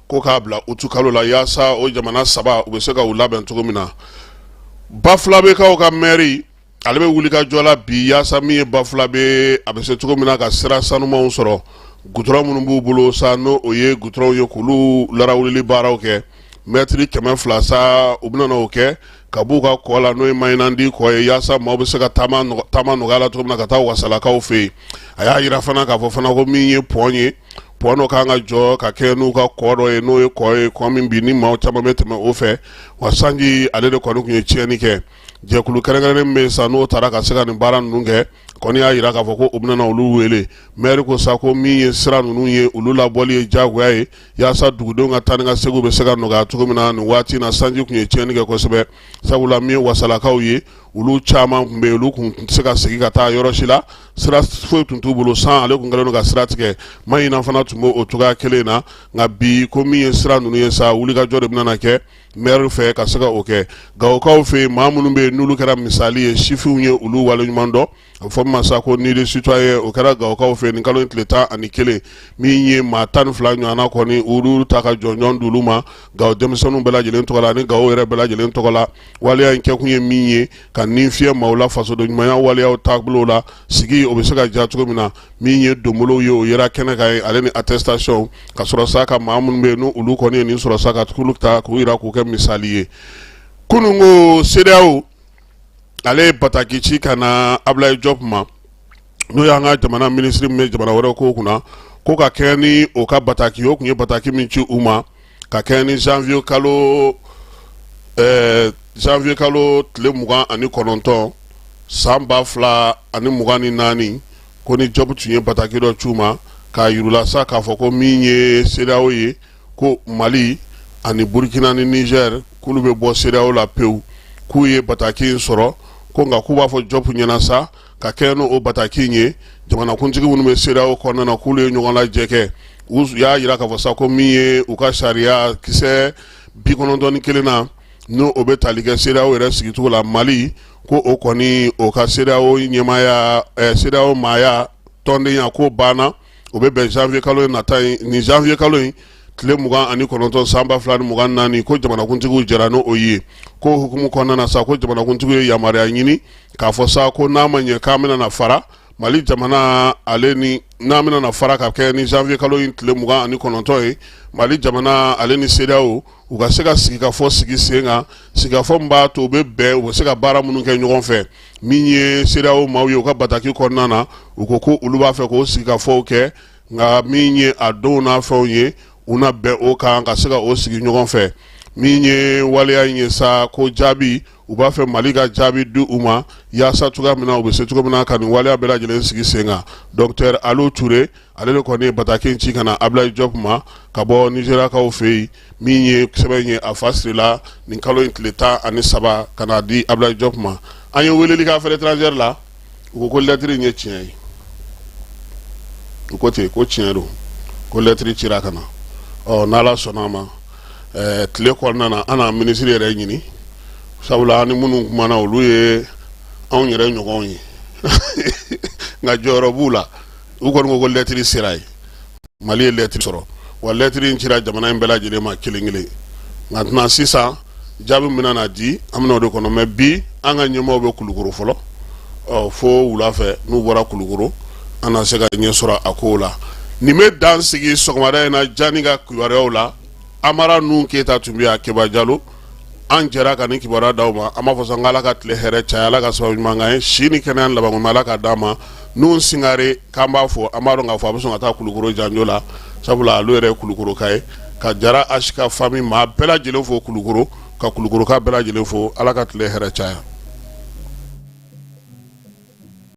ko k'a bila utu kalo la yaasa o jamana saba u bɛ se ka u labɛn cogo min na Bafulabekaw ka mairie ale bɛ wuli ka jɔ la bi yaasa min ye Bafulabe a bɛ se cogo min na ka sira sanumanw sɔrɔ goudron minnu b'u bolo sa n'o o ye goudron ye k'olu larawulili baaraw kɛ mètre 200 sa u bɛna n'o kɛ ka b'u ka kɔ la n'o ye Mayinandi kɔ ye yaasa maaw bɛ se ka taama nɔgɔya la cogo min na ka taa wasalakaw fɛ yen a y'a yira fana k'a fɔ fana ko min ye pɔn ye pɔn dɔ kan ka jɔ ka kɛ n'u ka kɔ dɔ ye n'o ye kɔ min bi ni maaw caman bɛ tɛmɛ o fɛ wa sanji ale de kɔni tun ye tiɲɛni kɛ jɛkulu kɛrɛnkɛrɛnnen bɛ sa n'o taara ka se ka nin baara ninnu kɛ kɔni y'a yira k'a fɔ ko u bɛna na olu wele maire ko sa ko min ye sira ninnu ye olu labɔli ye diyagoya ye yaasa dugudenw ka taa ni ka seginw bɛ se ka nɔgɔya cogo min na nin waati in na sanji tun ye tiɲɛni kɛ kosɛbɛ sabula min ye wasalakaw ye olu caman tun bɛ yen olu tun tɛ se ka segin ka taa yɔrɔ si la sira foyi tun t'u bolo san ale tun kɛlen don ka sira tigɛ Mayina fana tun b'o cogoya kelen na nka bi ko min ye sira ninnu ye sa wulikajɔ de bɛna kɛ maire fɛ ka se ka o kɛ Gawokaw fɛ yen maa minnu bɛ yen n'olu kɛra misali ye sifinw ye olu waleɲuman dɔn a fɔ min ma sa ko ni de citoyen o kɛra Gawokaw fɛ yen nin kalo in tile 11 min ye maa 12 ɲɔgɔnna kɔni olu ta ka jɔnjɔn d'olu ma Gawo denmisɛnninw bɛɛ lajɛlen tɔgɔ la ani Gawo yɛrɛ bɛɛ lajɛlen tɔgɔ la waleya in kɛkun ye min ye ka nin fiyɛ maaw la fasodenɲumanya waleyaw taabolo la sigi o bɛ se ka diya cogo min na min ye donbolow ye o yera kɛnɛ kan ye ale ni attestation ka sɔrɔ sa ka maa minnu bɛ yen n'olu kɔni ye nin sɔrɔ sa ka k'olu ta k'u yira k'u kɛ misali ye kunungo CEDEAO ale ye bataki ci ka na Ablaye Diop ma n'o y'an ka jamana minisiri min bɛ jamana wɛrɛw ko kunna ko ka kɛ ni o ka bataki o kun ye bataki min ci u ma ka kɛ ni janvier kalo tile 29 san 2024 ko ni Diop tun ye bataki dɔ ci u ma k'a yirula sa k'a fɔ ko min ye CEDEAO ye ko Mali ani Burkina ni Niger k'olu bɛ bɔ CEDEAO la pewu k'u ye bataki in sɔrɔ ko nka k'u b'a fɔ Diop ɲɛna sa ka kɛ n'o bataki in ye jamanakuntigi minnu bɛ CEDEAO kɔnɔna na k'olu ye ɲɔgɔn lajɛ kɛ u y'a yira k'a fɔ sa ko min ye u ka sariya kisɛ 91 na n'o o bɛ tali kɛ CEDEAO yɛrɛ sigicogo la Mali ko o kɔni o ka CEDEAO ɲɛmaaya CEDEAO maaya tɔndenya ko banna o bɛ bɛn janvier kalo in nata ye nin janvier kalo in tile 29 san 2024 ko jamanakuntigiw jɛra n'o ye ko hukumu kɔnɔna na sa ko jamanakuntigiw ye yamaruya ɲini k'a fɔ sa ko n'a ma ɲɛ k'an bɛna na fara Mali jamana ale ni n'an bɛna na fara ka kɛ ni janvier kalo in tile 29 ye Mali jamana ale ni CEDEAO u ka se ka sigikafɔ sigi sen kan sigikafɔ min b'a to u bɛ bɛn u bɛ se ka baara minnu kɛ ɲɔgɔn fɛ min ye CEDEAO maaw ye u ka bataki kɔnɔna na u ko ko olu b'a fɛ k'o sigikafɔw kɛ nka min ye a donw n'a fɛnw ye u na bɛn o kan ka se ka o sigi ɲɔgɔn fɛ min ye waleya in ye sa ko jaabi u b'a fɛ Mali ka jaabi di u ma yaasa cogoya min na u bɛ se cogo min na ka nin waleya bɛɛ lajɛlen sigi sen kan Dr Alo Ture ale de kɔni ye bataki in ci ka na Ablaye Diop ma ka bɔ Nigérakaw fɛ yen min ye sɛbɛn ye a fa sirila nin kalo in tile 13 ka na di Ablaye Diop ma an ye weleli kɛ affaires étrangères la u ko lettre in ye tiɲɛ ye u ko ten ko tiɲɛ don ko lettre cira ka na n'Ala sɔnna a ma tile kɔnɔna na an n'a minisiri yɛrɛ ɲini sabula ani minnu kumana olu ye anw yɛrɛ ɲɔgɔnw ye nka jɔyɔrɔ b'u la u kɔni ko lettre sera ye Mali ye lettre sɔrɔ wa lettre in cira jamana in bɛɛ lajɛlen ma kelen kelen nka sisan jaabi min bɛna na di an bɛna o de kɔnɔ mɛ bi an ka ɲɛmaaw bɛ Kulukoro fɔlɔ fo wula fɛ n'u bɔra Kulukoro an na se ka ɲɛ sɔrɔ a kow la nin bɛ dan sigi sɔgɔmada in na Jani ka kibaruyaw la Amara Nuhu Keyita tun bɛ yan Keba Jalo an jɛra ka nin kibaruya d'aw ma an b'a fɔ sɔn Ala ka tile hɛrɛ caya Ala ka sababu ɲuman k'an ye si ni kɛnɛya laban Ala ka d'a ma Nuhu Singare k'an b'a fɔ an b'a dɔn k'a fɔ a bɛ sɔn ka taa Kulukoro janjo la sabula olu yɛrɛ ye Kulukoroka ye ka Jara Asika famille maa bɛɛ lajɛlen fo Kulukoro ka Kulukoroka bɛɛ lajɛlen fo Ala ka tile hɛrɛ caya